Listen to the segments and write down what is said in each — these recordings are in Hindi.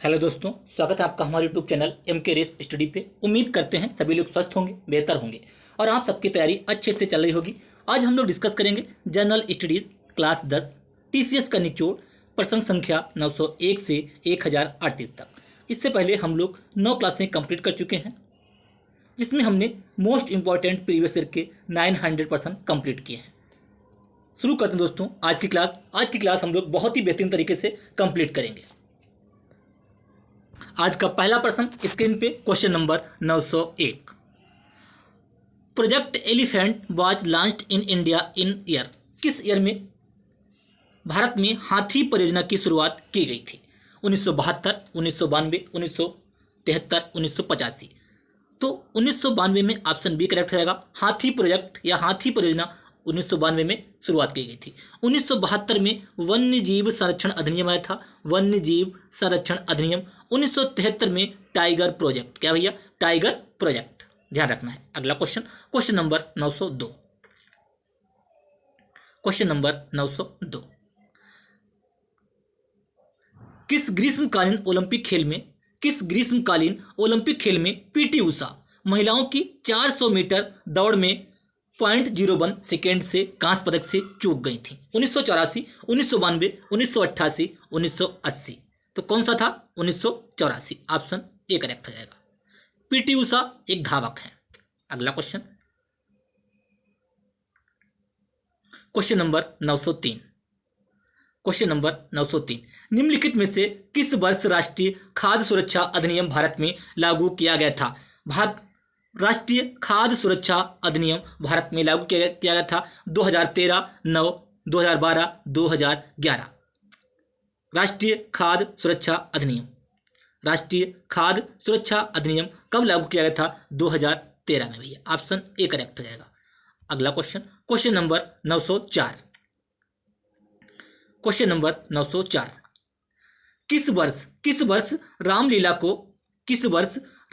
हेलो दोस्तों, स्वागत है आपका हमारे YouTube channel MK race study पे। उम्मीद करते हैं सभी लोग स्वस्थ होंगे, बेहतर होंगे और आप सबकी तैयारी अच्छे से चल रही होगी। आज हम लोग डिस्कस करेंगे जनरल स्टडीज़ क्लास 10 TCS का निचोड़ प्रश्न संख्या 901 से 1038 तक। इससे पहले हम लोग 9 क्लासें कंप्लीट कर चुके हैं, जिसमें हमने मोस्ट इंपॉर्टेंट प्रीवियस ईयर के 900% कंप्लीट किए हैं। शुरू करते हैं दोस्तों आज की क्लास हम लोग बहुत ही बेहतरीन तरीके से कंप्लीट करेंगे। आज का पहला प्रश्न स्क्रीन पे question number 901। Project elephant was launched in India in year. किस ईयर में भारत में हाथी परियोजना की शुरुआत की गई थी? 1972, 1992, 1973, 1985। तो 1992 में ऑप्शन बी करेक्ट हो जाएगा। हाथी प्रोजेक्ट या हाथी परियोजना 1992 में शुरुआत की गई थी। 1972 में वन्य जीव संरक्षण अधिनियम आया था, वन्य जीव संरक्षण अधिनियम। 1973 में टाइगर प्रोजेक्ट, क्या भैया? टाइगर प्रोजेक्ट, ध्यान रखना है। अगला क्वेश्चन नंबर 902। Question number 902। किस ग्रीष्मकालीन ओलंपिक खेल में पीटी उषा महिलाओं की 400 मीटर दौड़ में 0.01 सेकेंड से कांस्य पदक से चूक गई थी? 1984, 1992, 1988, 1980। तो कौन सा था? 1984, ऑप्शन ए करेक्ट हो जाएगा। पीटी उषा एक धावक है। अगला क्वेश्चन नंबर 903। Question number 903। निम्नलिखित में से किस वर्ष राष्ट्रीय खाद्य सुरक्षा अधिनियम भारत में लागू किया गया था? राष्ट्रीय खाद्य सुरक्षा अधिनियम भारत में लागू किया गया था 2013, 9, 2012, 2011। राष्ट्रीय खाद्य सुरक्षा अधिनियम कब लागू किया गया था? 2013 में भैया, ऑप्शन ए करेक्ट हो जाएगा। अगला क्वेश्चन नंबर 904। Question number 904। किस वर्ष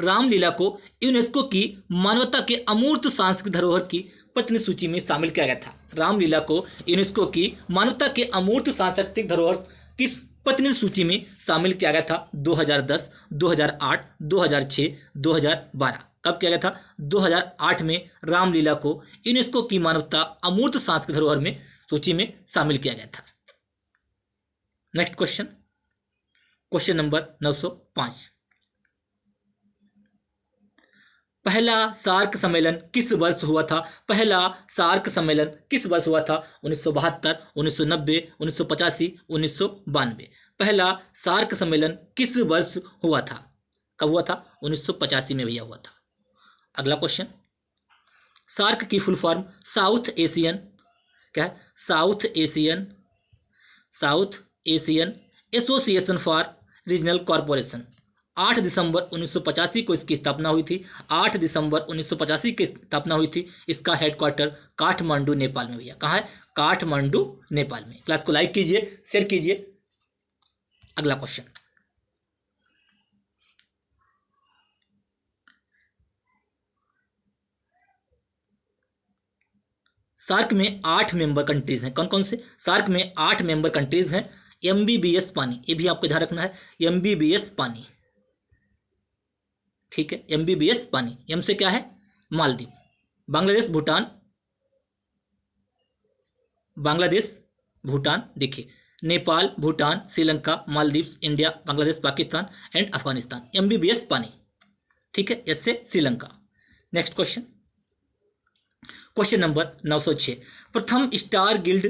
रामलीला को यूनेस्को की मानवता के अमूर्त सांस्कृतिक धरोहर की प्रतिनिधि सूची में शामिल किया गया था? रामलीला को यूनेस्को की मानवता के अमूर्त सांस्कृतिक धरोहर की प्रतिनिधि सूची में शामिल किया गया था 2010, 2008, 2006, 2012। कब किया गया था? 2008 में रामलीला को यूनेस्को की मानवता अमूर्त सांस्कृतिक धरोहर में सूची में शामिल किया गया था। Next question number 905। पहला सार्क सम्मेलन किस वर्ष हुआ था? 1972, 1990, 1985, 1992। पहला सार्क सम्मेलन किस वर्ष हुआ था? कब हुआ था? 1985 में भैया हुआ था। अगला क्वेश्चन, सार्क की full form south Asian association for regional corporation. 8 दिसंबर 1985 को इसकी स्थापना हुई थी। 8 दिसंबर 1985 की स्थापना हुई थी। इसका हेडक्वार्टर काठमांडू, नेपाल में भैया। कहाँ है? काठमांडू, नेपाल में। क्लास को लाइक कीजिए, शेयर कीजिए। अगला क्वेश्चन, सार्क में 8 मेंबर कंट्रीज हैं। कौन कौन से? सार्क में 8 मेंबर कंट्रीज हैं। MBBS पानी, ये भी आपको ध्यान रखना है। MBBS पानी, ठीक है। MBBS पानी, एम से क्या है? मालदीव। बांग्लादेश, भूटान, देखिए, Nepal, Bhutan, Sri Lanka, Maldives, India, Bangladesh, Pakistan and Afghanistan. MBBS पानी, ठीक है। एस से श्रीलंका। Next question number 906। प्रथम स्टार गिल्ड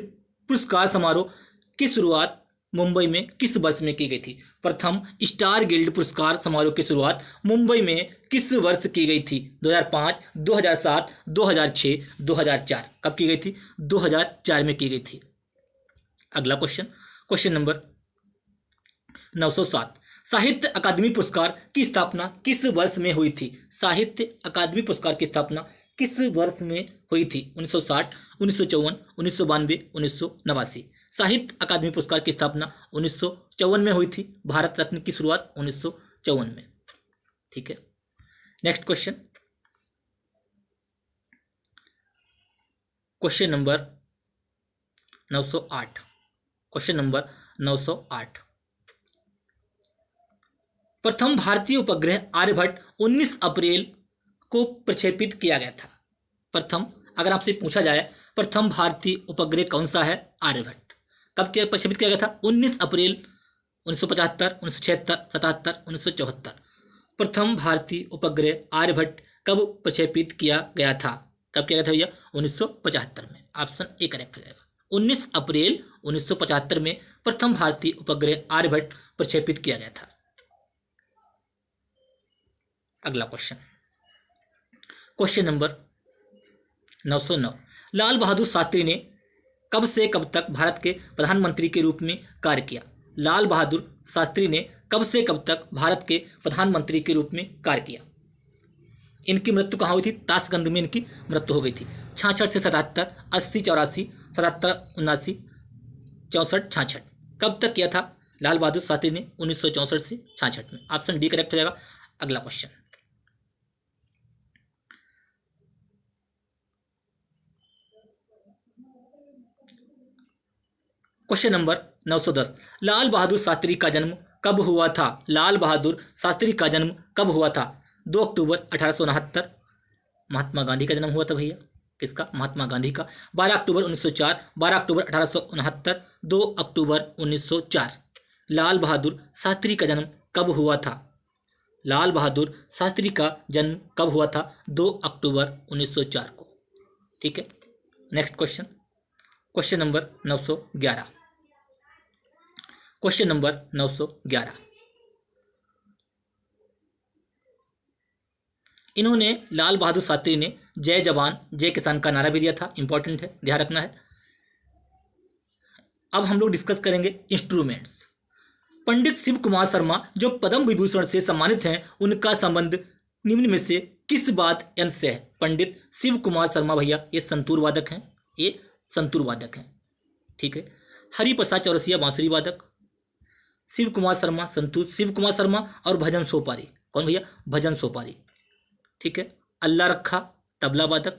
पुरस्कार समारोह की शुरुआत मुंबई में किस वर्ष में की गई थी? प्रथम स्टार गिल्ड पुरस्कार समारोह की शुरुआत मुंबई में किस वर्ष की गई थी? 2005, 2007, 2006, 2004। कब की गई थी? 2004 में की गई थी। अगला क्वेश्चन नंबर 907। साहित्य अकादमी पुरस्कार की स्थापना किस वर्ष में हुई थी? साहित्य अकादमी पुरस्कार की स्थापना किस वर्ष में हुई थी? 1960, 1954, 1992, 1989। साहित्य अकादमी पुरस्कार की स्थापना 1954 में हुई थी। भारत रत्न की शुरुआत 1954 में, ठीक है। Next question number 908। प्रथम भारतीय उपग्रह आर्यभट्ट 19 अप्रैल को प्रक्षेपित किया गया था। प्रथम, अगर आपसे पूछा जाए प्रथम भारतीय उपग्रह कौन सा है, आर्यभट्ट। कब क्या प्रक्षेपित किया गया था, 19 अप्रैल 1975, 1976, 77, 1974। प्रथम भारतीय उपग्रह आर्यभट्ट कब प्रक्षेपित किया गया था, कब किया गया था भैया, 1975 में। ऑप्शन ए करेक्ट हो जाएगा। 19 अप्रैल 1975 में प्रथम भारतीय उपग्रह आर्यभट्ट प्रक्षेपित किया गया था। अगला question, question number 909। Lal Bahadur Shastri ने कब से कब तक भारत के प्रधानमंत्री के रूप में कार्य किया। लाल बहादुर शास्त्री ने कब से कब तक भारत के प्रधानमंत्री के रूप में कार्य किया। इनकी मृत्यु कहाँ हुई थी, ताशकंद में इनकी मृत्यु हो गई थी। 66 से 77, 80 84, 77 79, 64 66। कब तक किया था लाल बहादुर शास्त्री ने, 1964 से 66 में। ऑप्शन डी करेक्ट हो जाएगा। अगला question, question number 910। Lal Bahadur Shastri का जन्म कब हुआ था। लाल बहादुर शास्त्री का जन्म कब हुआ था, 2 अक्टूबर 1869। महात्मा गांधी का जन्म हुआ था भैया, किसका, महात्मा गांधी का। 12 अक्टूबर 1904, 12 अक्टूबर 1869, 2 अक्टूबर 1904। लाल बहादुर शास्त्री का जन्म कब हुआ था। लाल बहादुर शास्त्री का जन्म कब हुआ था, 2 अक्टूबर 1904 को। ठीक है, next question, question number 911। Question number 911। इन्होंने, लाल बहादुर शास्त्री ने जय जवान जय किसान का नारा भी दिया था, इंपॉर्टेंट है, ध्यान रखना है। अब हम लोग डिस्कस करेंगे इंस्ट्रूमेंट्स। पंडित शिव कुमार शर्मा जो पद्म विभूषण से सम्मानित हैं, उनका संबंध निम्न में से किस वाद्य यंत्र से है। पंडित शिव कुमार शर्मा भैया ये संतूर वादक हैं, ये संतूर वादक हैं। ठीक है, हरिप्रसाद चौरसिया बांसुरी वादक, शिव कुमार शर्मा संतूर, शिव कुमार शर्मा और भजन सोपारी, कौन भैया, भजन सोपारी। ठीक है, अल्लाह रखा तबला वादक,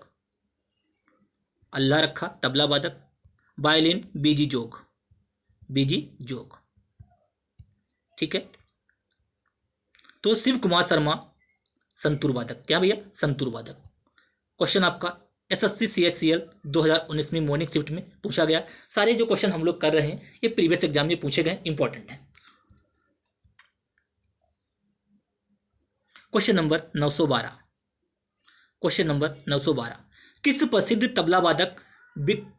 अल्लाह रखा तबला वादक, वायलिन बीजी जोग, बीजी जोग। ठीक है, तो शिव कुमार शर्मा संतूर वादक, क्या भैया, संतूर वादक। क्वेश्चन आपका एसएससी सीएचसीएल 2019 में मॉर्निंग शिफ्ट में पूछा गया। सारे जो क्वेश्चन हम लोग कर रहे हैं ये प्रीवियस एग्जाम में पूछे गए, इंपॉर्टेंट है। Question number 912। Question number 912। किस प्रसिद्ध तबला वादक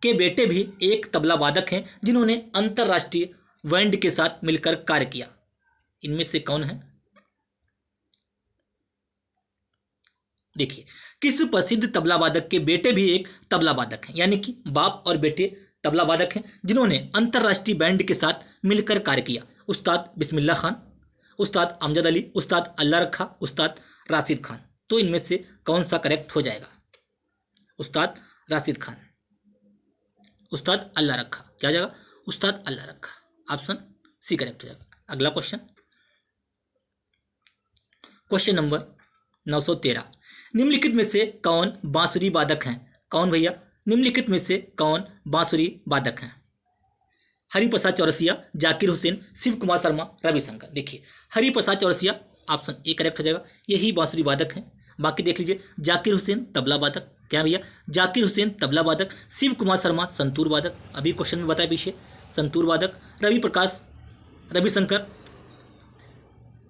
के बेटे भी एक तबला वादक हैं जिन्होंने अंतर्राष्ट्रीय बैंड के साथ मिलकर कार्य किया। इनमें से कौन है, देखिए, किस प्रसिद्ध तबला वादक के बेटे भी एक तबला वादक हैं, यानी कि बाप और बेटे तबला वादक हैं जिन्होंने अंतर्राष्ट्रीय बैंड के साथ मिलकर कार्य किया। उस्ताद बिस्मिल्लाह खान, उस्ताद अमजद अली, उस्ताद अल्लाह रखा, उस्ताद राशिद खान। तो इनमें से कौन सा करेक्ट हो जाएगा, उस्ताद राशिद खान, उस्ताद अल्लाह रखा, क्या हो जाएगा, उस्ताद अल्लाह रखा। ऑप्शन सी करेक्ट हो जाएगा। अगला क्वेश्चन, क्वेश्चन नंबर 913। निम्नलिखित में से कौन बांसुरी वादक हैं, कौन भैया, निम्नलिखित में से कौन बांसुरी वादक हैं। हरिप्रसाद चौरसिया, जाकिर हुसैन, शिव कुमार शर्मा, रविशंकर। देखिए, Hariprasad Chaurasia option A correct हो जाएगा, यही बांसुरी वादक हैं। बाकी देख लीजिए, जाकिर हुसैन तबला वादक, क्या भैया, जाकिर हुसैन तबला वादक, शिव कुमार शर्मा संतूर वादक, अभी क्वेश्चन में बताया पीछे, संतूर वादक, रविशंकर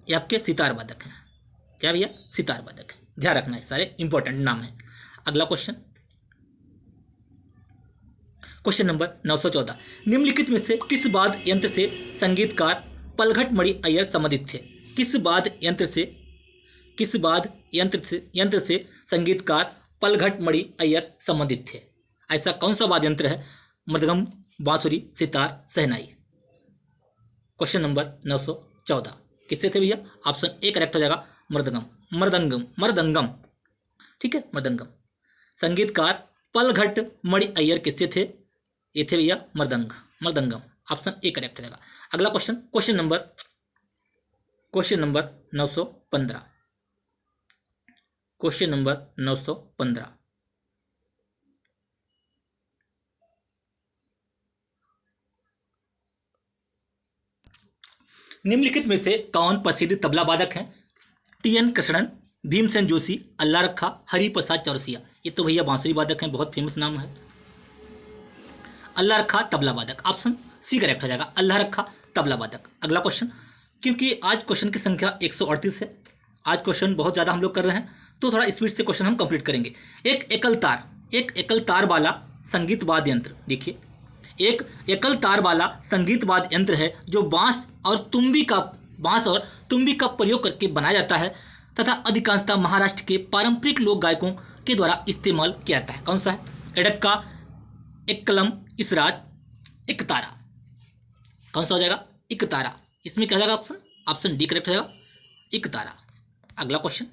ये आपके सितार वादक हैं, क्या भैया, सितार वादक है। ध्यान रखना है, सारे इंपॉर्टेंट नाम हैं। अगला क्वेश्चन, क्वेश्चन नंबर 914। निम्नलिखित में से किस वाद्य यंत्र से संगीतकार पलघट मणि अय्यर संबंधित थे। किस वाद्य यंत्र से, किस वाद्य यंत्र से संगीतकार पलघट मणि अय्यर संबंधित थे। ऐसा कौन सा वाद्य यंत्र है, मृदंगम, बांसुरी, सितार, शहनाई। क्वेश्चन नंबर 914 किससे थे भैया, ऑप्शन ए करेक्ट हो जाएगा, मृदंगम, मृदंगम, मृदंगम। ठीक है, मृदंगम। संगीतकार पलघट मणि अय्यर किससे थे, ये थे भैया मृदंगम। ऑप्शन ए करेक्ट हो जाएगा। अगला question, question number 915। Question number 915। निम्नलिखित में से कौन प्रसिद्ध तबला वादक हैं? टी.एन. कृष्णन, भीमसेन जोशी, अल्लाह रखा, हरिप्रसाद चौरसिया। ये तो भैया बांसुरी वादक हैं, बहुत फेमस नाम है। अल्लाह रखा तबला वादक, ऑप्शन सी करेक्ट हो जाएगा, अल्लाह रखा तबला वादक। अगला क्वेश्चन, क्योंकि आज क्वेश्चन की संख्या 138 है, आज क्वेश्चन बहुत ज़्यादा हम लोग कर रहे हैं, तो थोड़ा स्पीड से क्वेश्चन हम कंप्लीट करेंगे। एक एकल तार वाला संगीत वाद्य यंत्र, देखिए एक एकल तार वाला संगीत वाद्य यंत्र है जो बांस और तुंबी का प्रयोग करके बनाया जाता है तथा अधिकांशतः महाराष्ट्र के पारंपरिक लोक गायकों के द्वारा इस्तेमाल किया जाता है। कौन सा है? एडक्का, एक्कलम, इसराज, एकतारा। कौन सा हो जाएगा? एकतारा। इसमें क्या हो जाएगा? ऑप्शन डी करेक्ट हो जाएगा, एकतारा। अगला क्वेश्चन,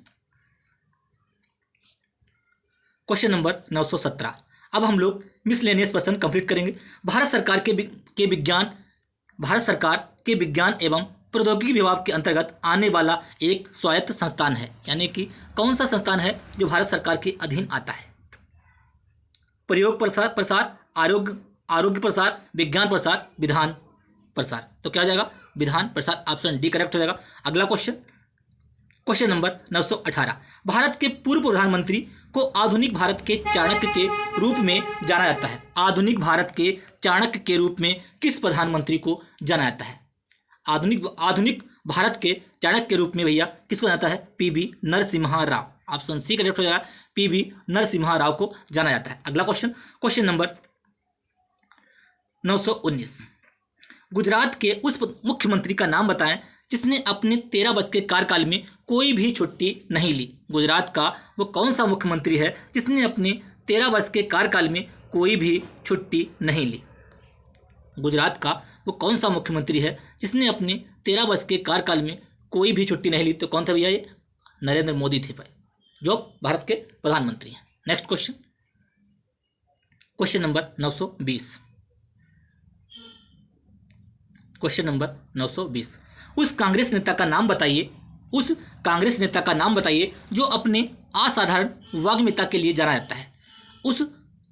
क्वेश्चन नंबर 917। अब हम लोग मिसलेनियस प्रश्न कंप्लीट करेंगे। भारत सरकार के विज्ञान एवं प्रौद्योगिकी विभाग के अंतर्गत आने वाला एक स्वायत्त संस्थान है, यानी कि कौन सा संस्थान है जो भारत सरकार के अधीन आता है? प्रयोग प्रसार, आरोग्य प्रसार, विज्ञान प्रसार, विधान प्रसार। तो क्या हो जाएगा? विधान प्रसार, ऑप्शन डी करेक्ट हो जाएगा। अगला क्वेश्चन, क्वेश्चन नंबर 918। भारत के पूर्व प्रधानमंत्री को आधुनिक भारत के चाणक्य के रूप में जाना जाता है। आधुनिक भारत के चाणक्य के रूप में किस प्रधानमंत्री को जाना जाता है? आधुनिक भारत के चाणक्य के रूप में भैया किसको जाना जाता है? P V. Narasimha Rao. Option C correct हो जाएगा, पी.वी. नरसिम्हा राव को जाना जाता है। अगला क्वेश्चन, क्वेश्चन नंबर 919। गुजरात के उस मुख्यमंत्री का नाम बताएं जिसने अपने 13 वर्ष के कार्यकाल में कोई भी छुट्टी नहीं ली। गुजरात का वो कौन सा मुख्यमंत्री है जिसने अपने 13 वर्ष के कार्यकाल में कोई भी छुट्टी नहीं ली? गुजरात का वो कौन सा मुख्यमंत्री है जिसने अपने 13 वर्ष के कार्यकाल में कोई भी छुट्टी नहीं ली? तो कौन था भैया? ये नरेंद्र मोदी थे भाई, जो भारत के प्रधानमंत्री हैं। Next question, question number 920। Question number 920। उस कांग्रेस नेता का नाम बताइए जो अपने असाधारण वाग्मिता के लिए जाना जाता है। उस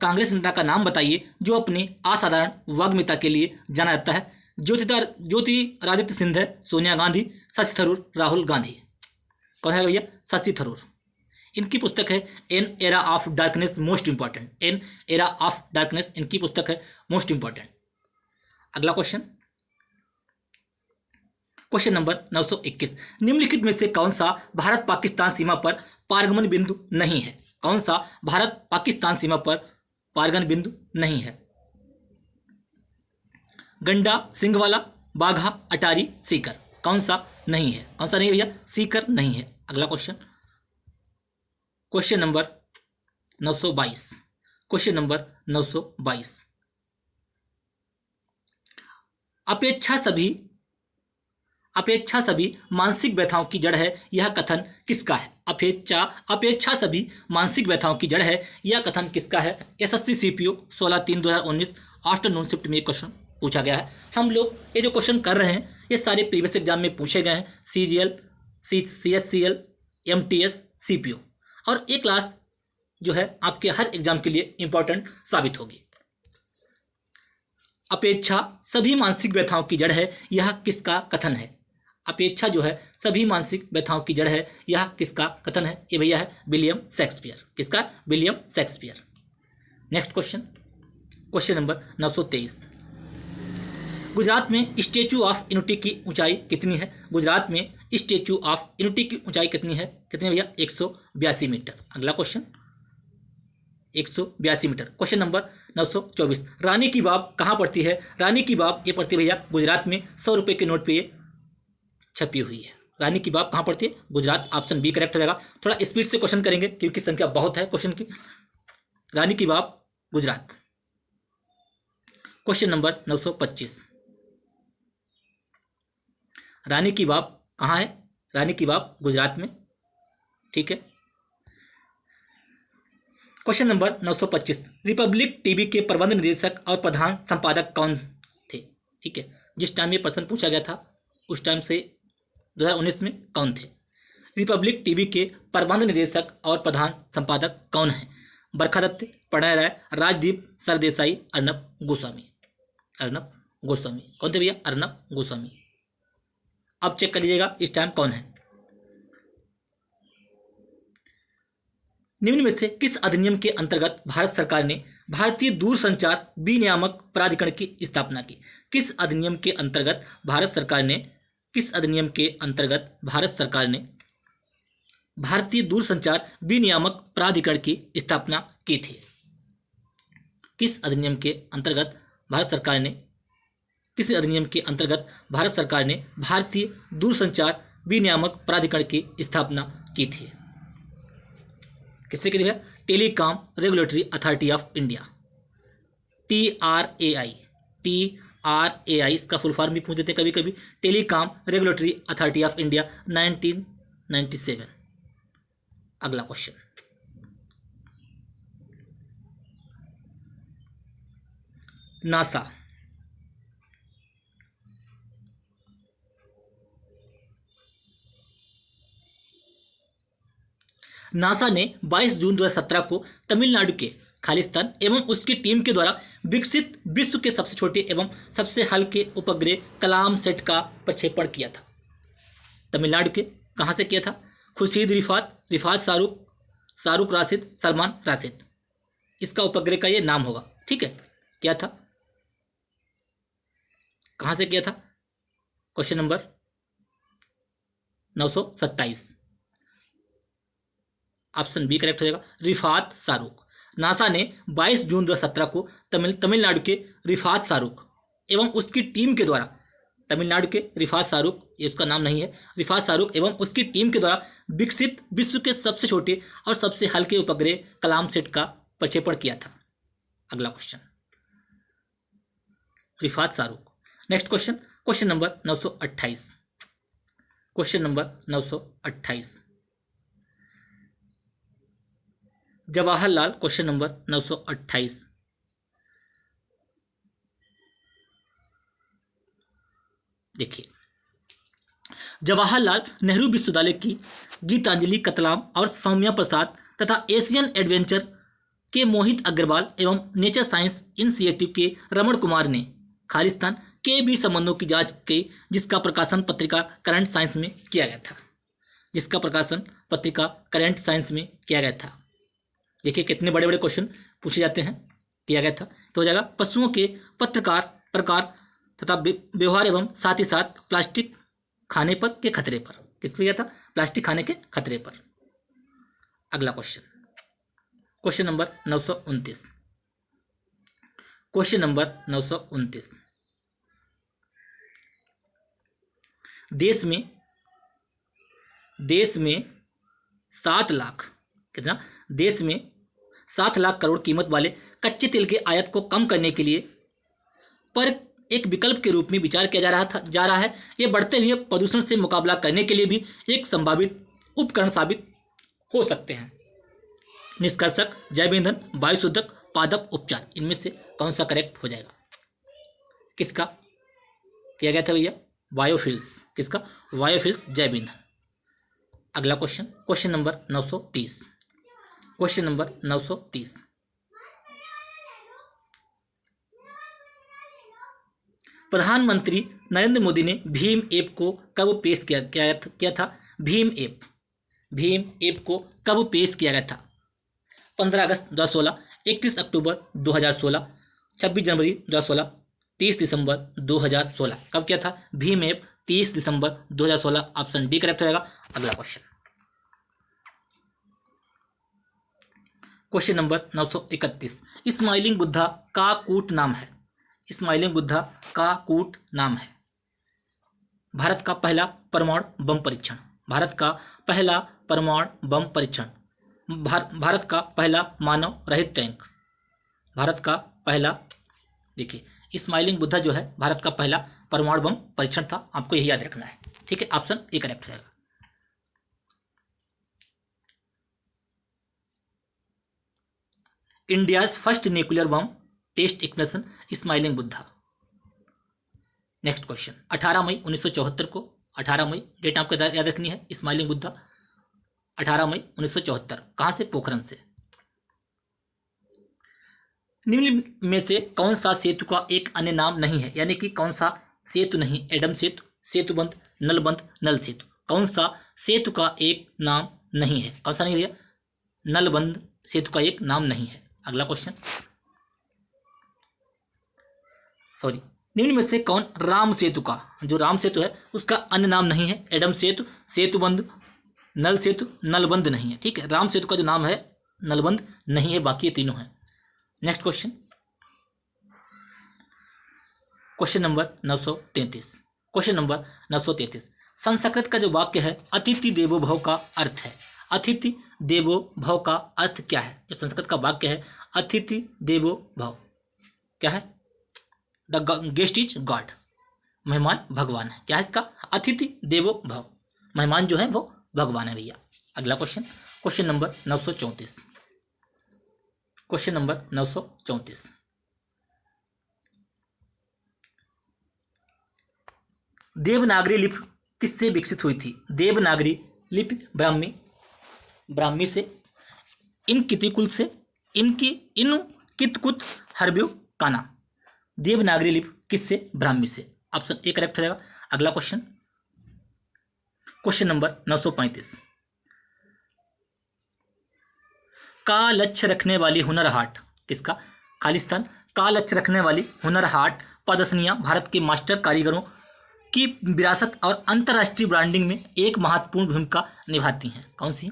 कांग्रेस नेता का नाम बताइए जो अपने असाधारण वाग्मिता के लिए जाना जाता है। ज्योतिरादित्य सिंधिया, सोनिया गांधी, शशि थरूर, राहुल गांधी। कौन है भैया? शशि थरूर। इनकी पुस्तक है an era of darkness most important. An era of darkness इनकी पुस्तक है मोस्ट इंपॉर्टेंट। अगला क्वेश्चन, क्वेश्चन नंबर 921। निम्नलिखित में से कौन सा भारत पाकिस्तान सीमा पर पारगमन बिंदु नहीं है? कौन सा भारत पाकिस्तान सीमा पर पारगमन बिंदु नहीं है? गंडा, सिंघवाला, बाघा, अटारी, सीकर। कौन सा नहीं है? कौन सा नहीं है भैया? सीकर नहीं है। अगला question, question number 922। Question number 922। अपेक्षा सभी मानसिक व्यथाओं की जड़ है, यह कथन किसका है? अपेक्षा सभी मानसिक व्यथाओं की जड़ है, यह कथन किसका है? एसएससी सीपीओ 16/3/2019 आफ्टरनून शिफ्ट में क्वेश्चन पूछा गया है। हम लोग ये जो क्वेश्चन कर रहे हैं ये सारे प्रीवियस एग्जाम में पूछे गए हैं, CGL, CSCL, MTS, CPO, और ये क्लास जो है आपके हर एग्जाम के लिए इम्पोर्टेंट साबित होगी। अपेक्षा सभी मानसिक व्यथाओं की जड़ है, यह किसका कथन है? अपेक्षा जो है सभी मानसिक व्यथाओं की जड़ है, यह किसका कथन है? ये भैया है विलियम शेक्सपियर। किसका? William Shakespeare. Next question, question number 923। Gujarat में स्टैचू ऑफ यूनिटी की ऊंचाई कितनी है? गुजरात में स्टैचू ऑफ यूनिटी की ऊंचाई कितनी है? कितनी भैया? 182 मीटर। अगला क्वेश्चन, 182 मीटर। Question number 924। रानी की बाव कहाँ पड़ती है? रानी की बाव ये पड़ती है भैया गुजरात में, 100 रुपये के नोट पे ये छपी हुई है। रानी की बाव कहाँ पड़ती है? गुजरात। ऑप्शन बी करेक्ट हो जाएगा। थोड़ा स्पीड से क्वेश्चन करेंगे क्योंकि संख्या बहुत है क्वेश्चन की। रानी की बाव गुजरात। Question number 925। रानी की बाव कहाँ है? रानी की बाव गुजरात में, ठीक है। Question number 925। रिपब्लिक टीवी के प्रबंध निदेशक और प्रधान संपादक कौन थे? ठीक है, जिस टाइम ये प्रश्न पूछा गया था उस टाइम से 2019 में कौन थे? रिपब्लिक टीवी के प्रबंध निदेशक और प्रधान संपादक कौन हैं? बरखा दत्त, प्रणय राय, राजदीप सरदेसाई, अर्नब गोस्वामी। अर्नब गोस्वामी कौन थे भैया? अर्नब गोस्वामी। अब चेक कर लीजिएगा इस टाइम कौन है। निम्न में से किस अधिनियम के अंतर्गत भारत सरकार ने भारतीय दूरसंचार विनियामक प्राधिकरण की स्थापना की? किस अधिनियम के अंतर्गत भारत सरकार ने भारतीय दूरसंचार विनियामक प्राधिकरण की स्थापना की थी? किस अधिनियम के अंतर्गत भारत सरकार ने भारतीय दूरसंचार विनियामक प्राधिकरण की स्थापना की थी? किससे की थी? Telecom regulatory authority of India, TRAI इसका फुल फॉर्म भी पूछ देते हैं कभी कभी, telecom regulatory authority of India 1997। अगला क्वेश्चन, नासा ने 22 जून 2017 को तमिलनाडु के खालिस्तान एवं उसकी टीम के द्वारा विकसित विश्व के सबसे छोटे एवं सबसे हल्के उपग्रह कलाम सेट का प्रक्षेपण किया था। तमिलनाडु के कहाँ से किया था? खुर्शीद रिफात शाहरुख राशिद सलमान राशिद, इसका उपग्रह का ये नाम होगा। ठीक है, क्या था, कहाँ से किया था? Question number 927, option B correct हो जाएगा, रिफात शाहरुख। नासा ने 22 जून 2017 को तमिलनाडु के रिफात शाहरुख एवं उसकी टीम के द्वारा, तमिलनाडु के रिफात शाहरुख, ये उसका नाम नहीं है, रिफात शाहरुख एवं उसकी टीम के द्वारा विकसित विश्व के सबसे छोटे और सबसे हल्के उपग्रह कलाम सेट का प्रक्षेपण किया था। अगला question, Rifat Shahrukh. Next question, question number 928, question number 928, Jawaharlal, question number 928, देखिए, जवाहरलाल नेहरू विश्वविद्यालय की गीतांजलि कतलाम और सौम्या प्रसाद तथा एशियन एडवेंचर के मोहित अग्रवाल एवं नेचर साइंस इनिशिएटिव के रमण कुमार ने खालिस्तान के बीच संबंधों की जांच की, जिसका प्रकाशन पत्रिका करंट साइंस में किया गया था। देखिए कितने बड़े बड़े क्वेश्चन पूछे जाते हैं, किया गया था। तो हो जाएगा पशुओं के प्रकार तथा व्यवहार एवं साथ ही साथ प्लास्टिक खाने पर के खतरे पर, किस पे गया था? प्लास्टिक खाने के खतरे पर। अगला question, question number 929, question number 929, देश में 7 लाख, कितना? देश में 7 लाख करोड़ कीमत वाले कच्चे तेल के आयात को कम करने के लिए पर एक विकल्प के रूप में विचार किया जा रहा है। ये बढ़ते हुए प्रदूषण से मुकाबला करने के लिए भी एक संभावित उपकरण साबित हो सकते हैं। निष्कर्षक, जैव ईंधन, वायुशोधक, पादप उपचार, इनमें से कौन सा करेक्ट हो जाएगा? किसका किया गया था भैया? बायोफ्यूल्स। किसका? बायोफ्यूल्स, जैव ईंधन। अगला question, question number 930, question number 930, प्रधानमंत्री नरेंद्र मोदी ने भीम ऐप को कब पेश किया था? भीम ऐप को कब पेश किया गया था? 15 अगस्त 2016, 31 अक्टूबर 2016, 26 जनवरी 2016, 30 दिसंबर 2016। कब किया था भीम ऐप? 30 दिसंबर 2016, ऑप्शन डी करेक्ट रहेगा। अगला question, question number 931, smiling Buddha का कूट नाम है? स्माइलिंग बुद्धा का कूट नाम है भारत का पहला परमाणु बम परीक्षण, भारत का पहला परमाणु बम परीक्षण, भारत का पहला मानव रहित टैंक, भारत का पहला, देखिए स्माइलिंग बुद्धा जो है भारत का पहला परमाणु बम परीक्षण था, आपको यही याद रखना है। ठीक है, ऑप्शन ए करेक्ट रहेगा। India's first nuclear bomb test explosion, smiling Buddha. Next question, 18 मई 1974 को, 18 मई डेट आपको याद रखनी है, स्माइलिंग बुद्धा 18 मई 1974, कहाँ से? पोखरण से। निम्न में से कौन सा सेतु का एक अन्य नाम नहीं है? यानी कि कौन सा सेतु नहीं, एडम सेतु, सेतुबंध, नलबंद, नल सेतु। कौन सा सेतु का एक नाम नहीं है? कौन सा नहीं भैया? नलबंद सेतु का एक नाम नहीं है। अगला क्वेश्चन, सॉरी, निम्न में से कौन राम सेतु का, जो राम सेतु है उसका अन्य नाम नहीं है? एडम सेतु, सेतुबंद, नल सेतु, नलबंद नहीं है। ठीक है, राम सेतु का जो नाम है नलबंद नहीं है, बाकी ये तीनों हैं। Next question, question number 933। Question number 933, Sanskrit का जो वाक्य है अतिथि देवो भव का अर्थ है, अतिथि देवो भव का अर्थ क्या है? जो संस्कृत का वाक्य है अतिथि देवो भव, क्या है? द गेस्ट इज गॉड, मेहमान भगवान है। क्या है इसका? अतिथि देवो भव, मेहमान जो है वो भगवान है भैया। अगला question, question number 934। Question number 934, Devanagari लिपि किससे विकसित हुई थी? देवनागरी लिपि ब्राह्मी से, इन कितिकुल से, इनकी इन कितकुत हर्ब्यो काना। देवनागरी लिपि किससे? ब्राह्मी से। ऑप्शन ए करेक्ट हो जाएगा। अगला क्वेश्चन, क्वेश्चन नंबर 935, का लक्ष्य रखने वाली हुनर हाट किसका? खालिस्तान। का लक्ष्य रखने वाली हुनर हाट प्रदर्शनियां भारत के मास्टर कारीगरों की विरासत और अंतर्राष्ट्रीय ब्रांडिंग में एक महत्वपूर्ण भूमिका निभाती हैं। कौन सी?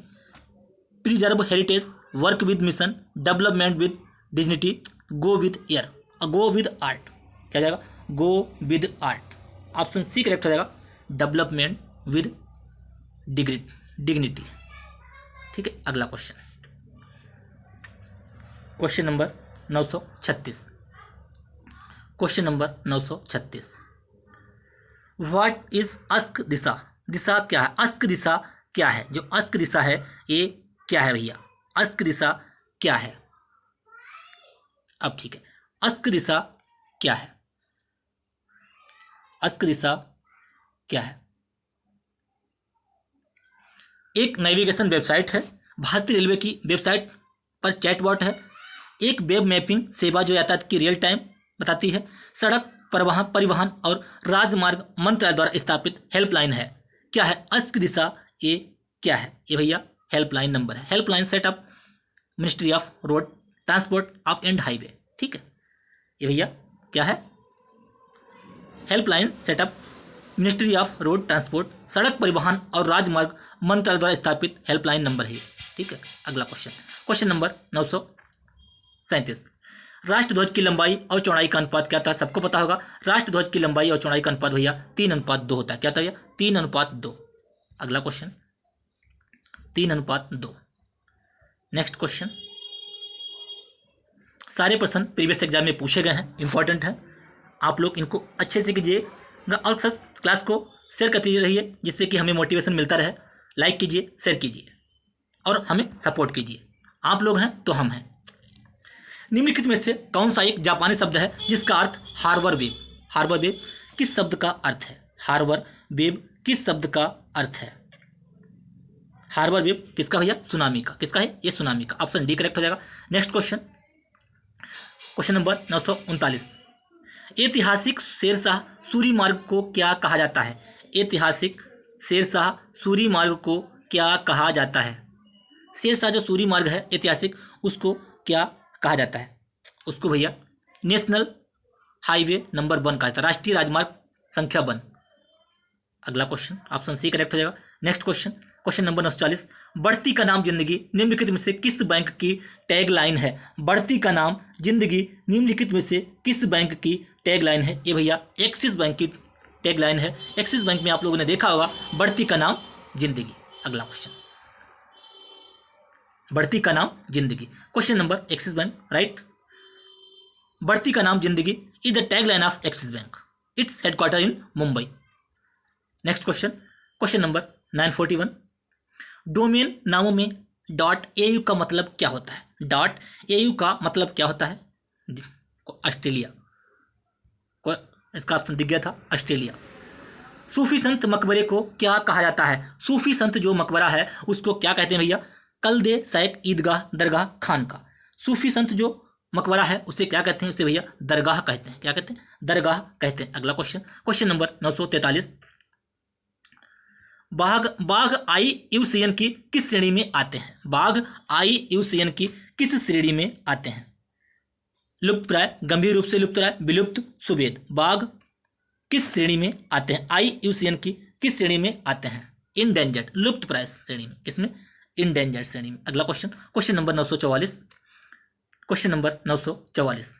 Preserve heritage, work with mission, development with dignity, go with air, go with art. क्या जाएगा? Go with art. Option C correct हो जाएगा, डेवलपमेंट विद डिग्निटी। ठीक है, अगला question, question number 936। Question number 936, what is Ask Disha? Disha क्या है? अस्क दिशा क्या है? जो अस्क दिशा है ये क्या है भैया? अस्क दिशा क्या है? अब ठीक है, अस्क दिशा क्या है? अस्क दिशा क्या है? एक नेविगेशन वेबसाइट है, भारतीय रेलवे की वेबसाइट पर चैटबॉट है, एक वेब मैपिंग सेवा जो यातायात की रियल टाइम बताती है, सड़क परिवहन और राजमार्ग मंत्रालय द्वारा स्थापित हेल्पलाइन है। क्या है अस्क दिशा? ये क्या है? ये भैया हेल्पलाइन नंबर है, helpline setup ministry of road transport of and highway. ठीक है, ये भैया क्या है? Helpline setup ministry of road transport, सड़क परिवहन और राजमार्ग मंत्रालय द्वारा स्थापित हेल्पलाइन नंबर है। ठीक है, अगला क्वेश्चन, क्वेश्चन नंबर 937, राष्ट्रध्वज की लंबाई और चौड़ाई का अनुपात क्या था? सबको पता होगा, राष्ट्रध्वज की लंबाई और चौड़ाई का अनुपात भैया 3:2 होता है। क्या था भैया? 3:2। अगला क्वेश्चन, 3:2। नेक्स्ट क्वेश्चन, सारे प्रश्न प्रीवियस एग्जाम में पूछे गए हैं, इंपॉर्टेंट हैं, आप लोग इनको अच्छे से कीजिएगा और सर क्लास को शेयर करते रहिए जिससे कि हमें मोटिवेशन मिलता रहे। लाइक कीजिए, शेयर कीजिए और हमें सपोर्ट कीजिए। आप लोग हैं तो हम हैं। निम्नलिखित में से कौन सा एक जापानी शब्द है जिसका अर्थ हार्बर वेव? हार्बर वेव किस शब्द का अर्थ है? हार्बर वेव किस शब्द का अर्थ है? हार्बर वेव किसका भैया? सुनामी का। किसका है? ये सुनामी का। ऑप्शन डी करेक्ट हो जाएगा। नेक्स्ट क्वेश्चन, क्वेश्चन नंबर 939, ऐतिहासिक शेरशाह सूरी मार्ग को क्या कहा जाता है? ऐतिहासिक शेरशाह सूरी मार्ग को क्या कहा जाता है? शेरशाह जो सूरी मार्ग है ऐतिहासिक, उसको क्या कहा जाता है? उसको भैया नेशनल हाईवे नंबर 1 कहा जाता है, राष्ट्रीय राजमार्ग संख्या 1। अगला क्वेश्चन, ऑप्शन सी करेक्ट हो जाएगा। नेक्स्ट क्वेश्चन, क्वेश्चन नंबर 940, बढ़ती का नाम जिंदगी निम्नलिखित में से किस बैंक की टैगलाइन है? बढ़ती का नाम जिंदगी निम्नलिखित में से किस बैंक की टैगलाइन है? ये भैया एक्सिस बैंक की टैगलाइन है। एक्सिस बैंक में आप लोगों ने देखा होगा बढ़ती का नाम जिंदगी। अगला क्वेश्चन, बढ़ती का नाम जिंदगी, question number axis bank right. बढ़ती का नाम जिंदगी is the tagline of axis bank, its headquarter in Mumbai. Next question, question number 941, domain नामों में .au का मतलब क्या होता है? .au का मतलब क्या होता है? ऑस्ट्रेलिया, इसका ऑप्शन दिख गया था, ऑस्ट्रेलिया। सूफी संत मकबरे को क्या कहा जाता है? सूफी संत जो मकबरा है उसको क्या कहते हैं भैया? कल्दे सैक ईदगाह दरगाह खान का। सूफी संत जो मकबरा है उसे क्या कहते हैं? उसे भैया दरगाह कहते हैं। क्या कहते हैं? दरगाह कहते हैं। अगला क्वेश्चन, क्वेश्चन नंबर 943, बाघ बाघ IUCN की किस श्रेणी में आते हैं? बाघ IUCN की किस श्रेणी में आते हैं? लुप्तप्राय, गंभीर रूप से लुप्तप्राय, विलुप्त, सुवेद। बाघ किस श्रेणी में आते हैं? IUCN की किस श्रेणी में आते हैं? इंडेंजर्ड, लुप्तप्राय श्रेणी में। किसमें? इंडेंजर्ड श्रेणी में। अगला question, question number 944। Question number 944,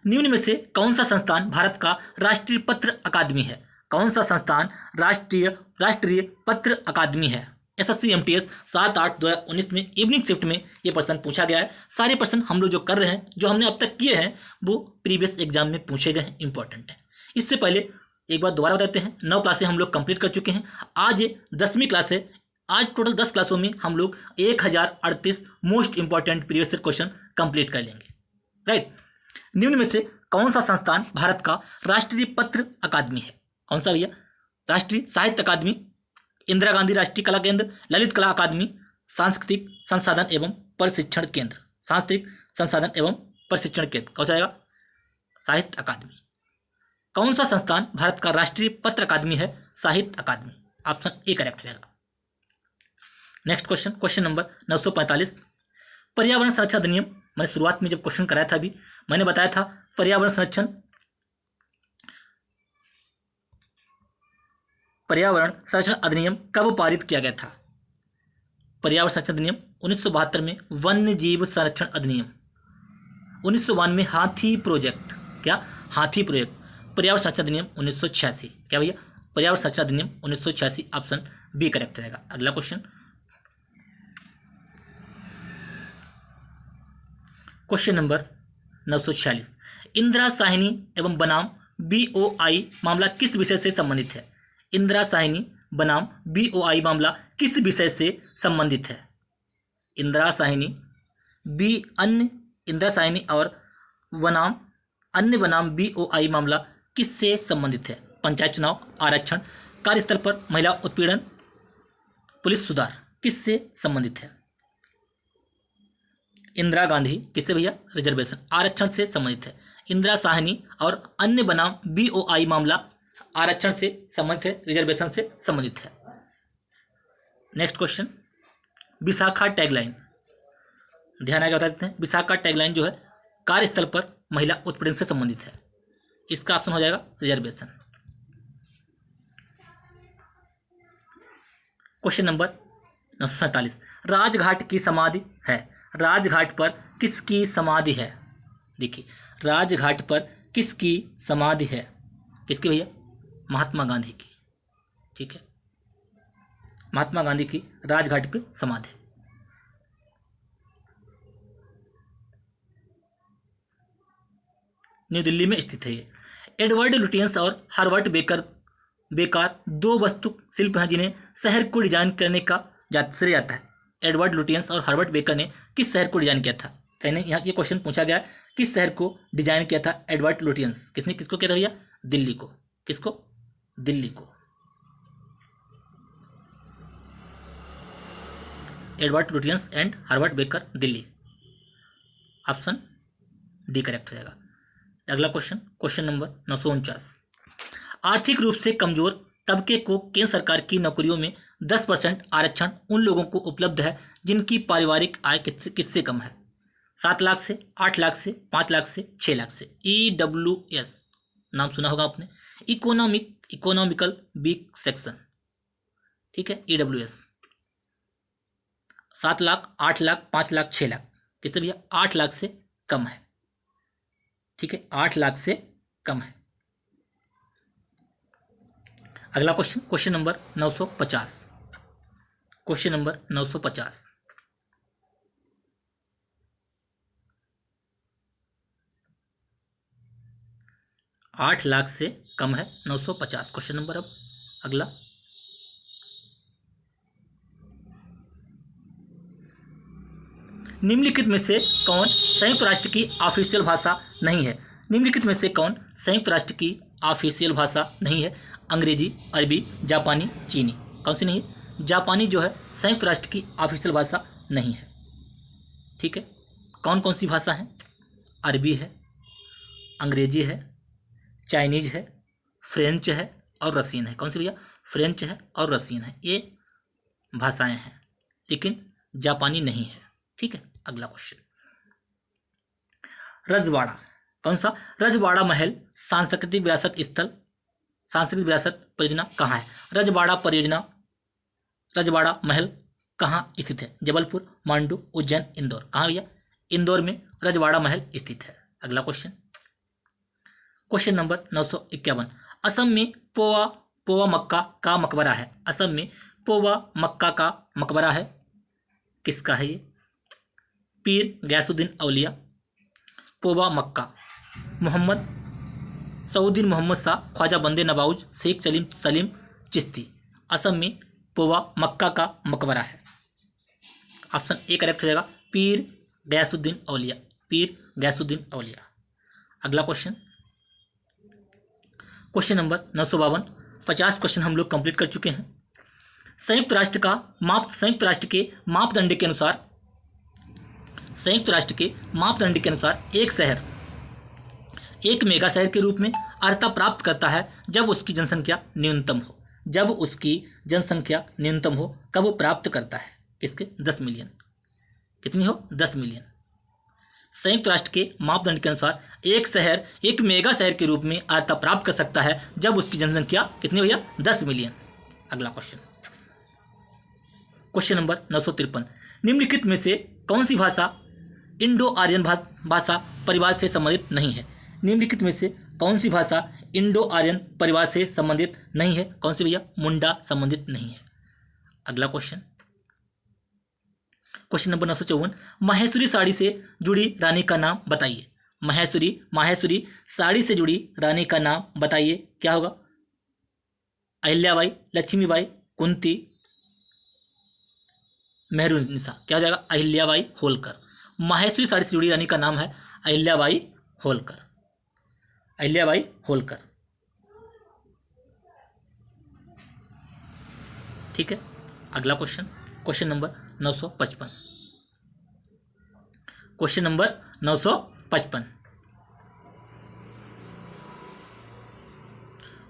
निम्न में से कौन सा संस्थान भारत का राष्ट्रीय पत्र अकादमी है? कौन सा संस्थान राष्ट्रीय पत्र अकादमी है? SSC MTS 7/8/2019 में इवनिंग शिफ्ट में ये प्रश्न पूछा गया है। सारे प्रश्न हम लोग जो कर रहे हैं, जो हमने अब तक किए हैं, वो प्रीवियस एग्जाम में पूछे गए हैं, इंपॉर्टेंट है। इससे पहले एक बार दोबारा बताते हैं, 9 क्लासें हम लोग कंप्लीट कर चुके हैं। आज 10वीं क्लास है। आज टोटल 10 क्लासों में हम लोग 1038 most important previous question complete कर लेंगे, राइट। निम्न में से कौन सा संस्थान भारत का राष्ट्रीय पत्र अकादमी है? कौन सा भैया? राष्ट्रीय साहित्य अकादमी, इंदिरा गांधी राष्ट्रीय कला केंद्र, ललित कला अकादमी, सांस्कृतिक संसाधन एवं प्रशिक्षण केंद्र। सांस्कृतिक संसाधन एवं प्रशिक्षण केंद्र कौन सा आएगा? साहित्य अकादमी। कौन सा संस्थान भारत का राष्ट्रीय पत्र अकादमी है? साहित्य अकादमी। ऑप्शन ए करेक्ट रहेगा। नेक्स्ट क्वेश्चन, क्वेश्चन नंबर 945, पर्यावरण संरक्षण अधिनियम। मैंने शुरुआत में जब क्वेश्चन कराया था, अभी मैंने बताया था पर्यावरण संरक्षण अधिनियम कब पारित किया गया था? पर्यावरण संरक्षण अधिनियम 1972 में। वन्य जीव संरक्षण अधिनियम 1992। हाथी प्रोजेक्ट, क्या? हाथी प्रोजेक्ट। पर्यावरण संरक्षण अधिनियम 1986, क्या भैया? पर्यावरण संरक्षण अधिनियम 1986। ऑप्शन बी करेक्ट रहेगा। अगला question, question number 946, Indira Sahni एवं बनाम BOI मामला किस विषय से संबंधित है? इंदिरा साहनी बनाम BOI मामला किस विषय से संबंधित है? इंदिरा साहनी और अन्य बनाम BOI मामला किससे संबंधित है? पंचायत चुनाव, आरक्षण, कार्यस्थल पर महिला उत्पीड़न, पुलिस सुधार, किससे संबंधित है? इंदिरा गांधी किससे भैया? रिजर्वेशन, आरक्षण से संबंधित है। इंदिरा साहनी और अन्य बनाम BOI मामला आरक्षण से संबंधित है, रिजर्वेशन से संबंधित है। नेक्स्ट क्वेश्चन, विशाखा टैगलाइन, ध्यान आगे बता देते हैं। विशाखा टैगलाइन जो है कार्यस्थल पर महिला उत्पीड़न से संबंधित है। इसका ऑप्शन हो जाएगा रिजर्वेशन। क्वेश्चन नंबर 947, राजघाट की समाधि है। राजघाट पर किसकी समाधि है? देखिए, राजघाट पर किसकी समाधि है? किसकी भैया? महात्मा गांधी की। ठीक है, महात्मा गांधी की राजघाट पर समाधि। न्यू दिल्ली में स्थित है ये। एडवर्ड लुटियंस और हर्बर्ट बेकर दो वस्तु शिल्प हैं जिन्हें शहर को डिजाइन करने का श्रेय जाता है। एडवर्ड लुटियंस और हर्बर्ट बेकर ने किस शहर को डिजाइन किया था? कहने यहाँ ये क्वेश्चन पूछा गया, किस शहर को डिजाइन किया था एडवर्ड लुटियंस? किसने किसको किया था भैया? दिल्ली को। किसको? दिल्ली को। Edward Lutyens and Herbert baker, Delhi. Option D correct रहेगा। अगला क्वेश्चन, क्वेश्चन नंबर 949, आर्थिक रूप से कमजोर तबके को केंद्र सरकार की नौकरियों में 10% आरक्षण उन लोगों को उपलब्ध है जिनकी पारिवारिक आय किससे कम है? 7 लाख से, 8 लाख से, 5 लाख से, 6 लाख से। EWS नाम सुना होगा आपने, इकोनॉमिकल वीक सेक्शन। ठीक है, EWS। 7 लाख, 8 लाख, 5 लाख, 6 लाख, किससे भैया? 8 लाख से कम है। ठीक है, 8 लाख से कम है। अगला question, question number 950। Question number 950, आठ लाख से कम है 950 क्वेश्चन नंबर। अब अगला, निम्नलिखित में से कौन संयुक्त राष्ट्र की ऑफिशियल भाषा नहीं है? निम्नलिखित में से कौन संयुक्त राष्ट्र की ऑफिशियल भाषा नहीं है? अंग्रेजी, अरबी, जापानी, चीनी। कौन सी नहीं है? जापानी जो है संयुक्त राष्ट्र की ऑफिशियल भाषा नहीं है। ठीक है, कौन कौन सी भाषा है? अरबी है, अंग्रेजी है, चाइनीज है, फ्रेंच है और रशियन है। कौन सी भैया? फ्रेंच है और रशियन है, ये भाषाएं हैं, लेकिन जापानी नहीं है। ठीक है, अगला क्वेश्चन, रजवाड़ा, कौन सा? रजवाड़ा महल सांस्कृतिक विरासत स्थल, सांस्कृतिक विरासत परियोजना कहाँ है? रजवाड़ा महल कहाँ स्थित है? जबलपुर, मांडू, उज्जैन, इंदौर। कहाँ भैया? इंदौर में रजवाड़ा महल स्थित है। अगला क्वेश्चन, क्वेश्चन नंबर 951, असम में पोवा मक्का का मकबरा है। असम में पोवा मक्का का मकबरा है, किसका है ये? पीर गयासुद्दीन औलिया, पोवा मक्का, सऊदीन मोहम्मद शाह, ख्वाजा बंदे नवाउज, शेख सलीम चिश्ती। असम में पोवा मक्का का मकबरा है। ऑप्शन ए करेक्ट हो जाएगा, पीर गयासुद्दीन औलिया, पीर गयासुद्दीन औलिया। अगला क्वेश्चन, क्वेश्चन नंबर 952, 50 क्वेश्चन हम लोग कंप्लीट कर चुके हैं। संयुक्त राष्ट्र के मापदंड के अनुसार एक शहर एक मेगा शहर के रूप में अर्हता प्राप्त करता है जब उसकी जनसंख्या न्यूनतम हो। कब वो प्राप्त करता है? किसके? 10 मिलियन। कितनी हो? 10 मिलियन। संयुक्त राष्ट्र के मापदंड के अनुसार एक शहर एक मेगा शहर के रूप में अर्हता प्राप्त कर सकता है जब उसकी जनसंख्या कितनी भैया? 10 मिलियन। अगला क्वेश्चन, क्वेश्चन नंबर 953, निम्नलिखित में से कौन सी भाषा इंडो आर्यन भाषा परिवार से संबंधित नहीं है? निम्नलिखित में से कौन सी भाषा इंडो आर्यन परिवार से संबंधित नहीं है? कौन सी भैया? मुंडा संबंधित नहीं है। अगला question, question number 954, Maheshwari sari से जुड़ी रानी का नाम बताइए। माहेश्वरी साड़ी से जुड़ी रानी का नाम बताइए, क्या होगा? अहिल्याबाई, लक्ष्मीबाई, कुंती, मेहरुनिसा। क्या हो जाएगा? अहिल्याबाई होलकर। माहेश्वरी साड़ी से जुड़ी रानी का नाम है अहिल्याबाई होलकर। ठीक है, अगला question, question number 955,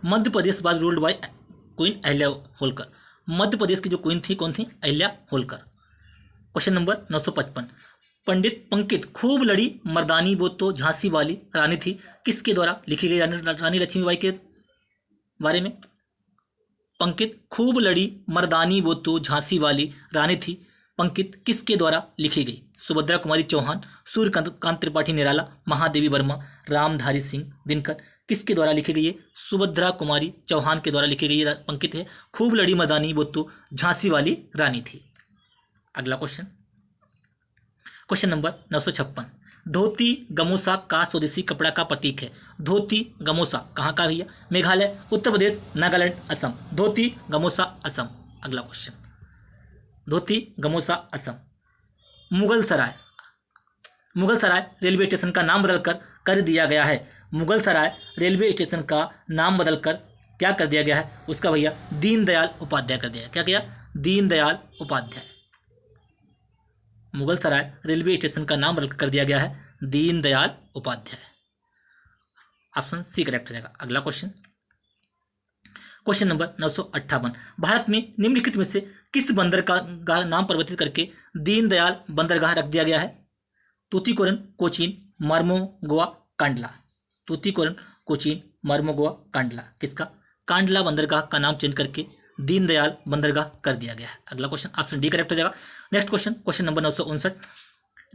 Madhya Pradesh was ruled by queen Ahilya Holkar. Madhya Pradesh की जो क्वीन थी, कौन थी? अहिल्या होलकर। क्वेश्चन नंबर 955, पंडित पंकित खूब लड़ी मर्दानी वो तो झांसी वाली रानी थी, किसके द्वारा लिखी गई? रानी लक्ष्मीबाई के बारे में। पंकित खूब लड़ी मर्दानी वो तो झांसी वाली रानी थी, पंकित किसके द्वारा लिखी गई? सुभद्रा कुमारी चौहान, सूर्यकांत त्रिपाठी निराला, महादेवी वर्मा, रामधारी सिंह दिनकर। किसके द्वारा लिखी गई है? सुभद्रा कुमारी चौहान के द्वारा लिखी गई पंकित है, खूब लड़ी मर्दानी वो तो झांसी वाली रानी थी। अगला क्वेश्चन, क्वेश्चन नंबर 956, धोती गमोसा का स्वदेशी कपड़ा का प्रतीक है। धोती गमोसा कहाँ का भैया? मेघालय, उत्तर प्रदेश, नागालैंड, असम। धोती गमोसा असम। अगला क्वेश्चन, धोती गमोसा असम। मुगल सराय रेलवे स्टेशन का नाम बदलकर कर दिया गया है। मुगल सराय रेलवे स्टेशन का नाम बदलकर क्या कर दिया गया है? उसका भैया दीनदयाल उपाध्याय कर दिया है। क्या किया? दीनदयाल उपाध्याय। मुगल सराय रेलवे स्टेशन का नाम बदल कर दिया गया है Deendayal Upadhyay. Option C correct हो जाएगा। अगला क्वेश्चन, क्वेश्चन नंबर 958, भारत में निम्नलिखित में से किस बंदरगाह नाम परिवर्तित करके दीनदयाल बंदरगाह रख दिया गया है? तूतीकोरिन, कोचीन, मर्मोगोआ, कांडला। तूतीकोरिन, कोचीन, मर्मोगोआ, कांडला। किसका? कांडला बंदरगाह का नाम चेंज करके दीनदयाल बंदरगाह कर दिया गया है। अगला क्वेश्चन ऑप्शन डी करेक्ट हो जाएगा। नेक्स्ट क्वेश्चन, क्वेश्चन नंबर 959,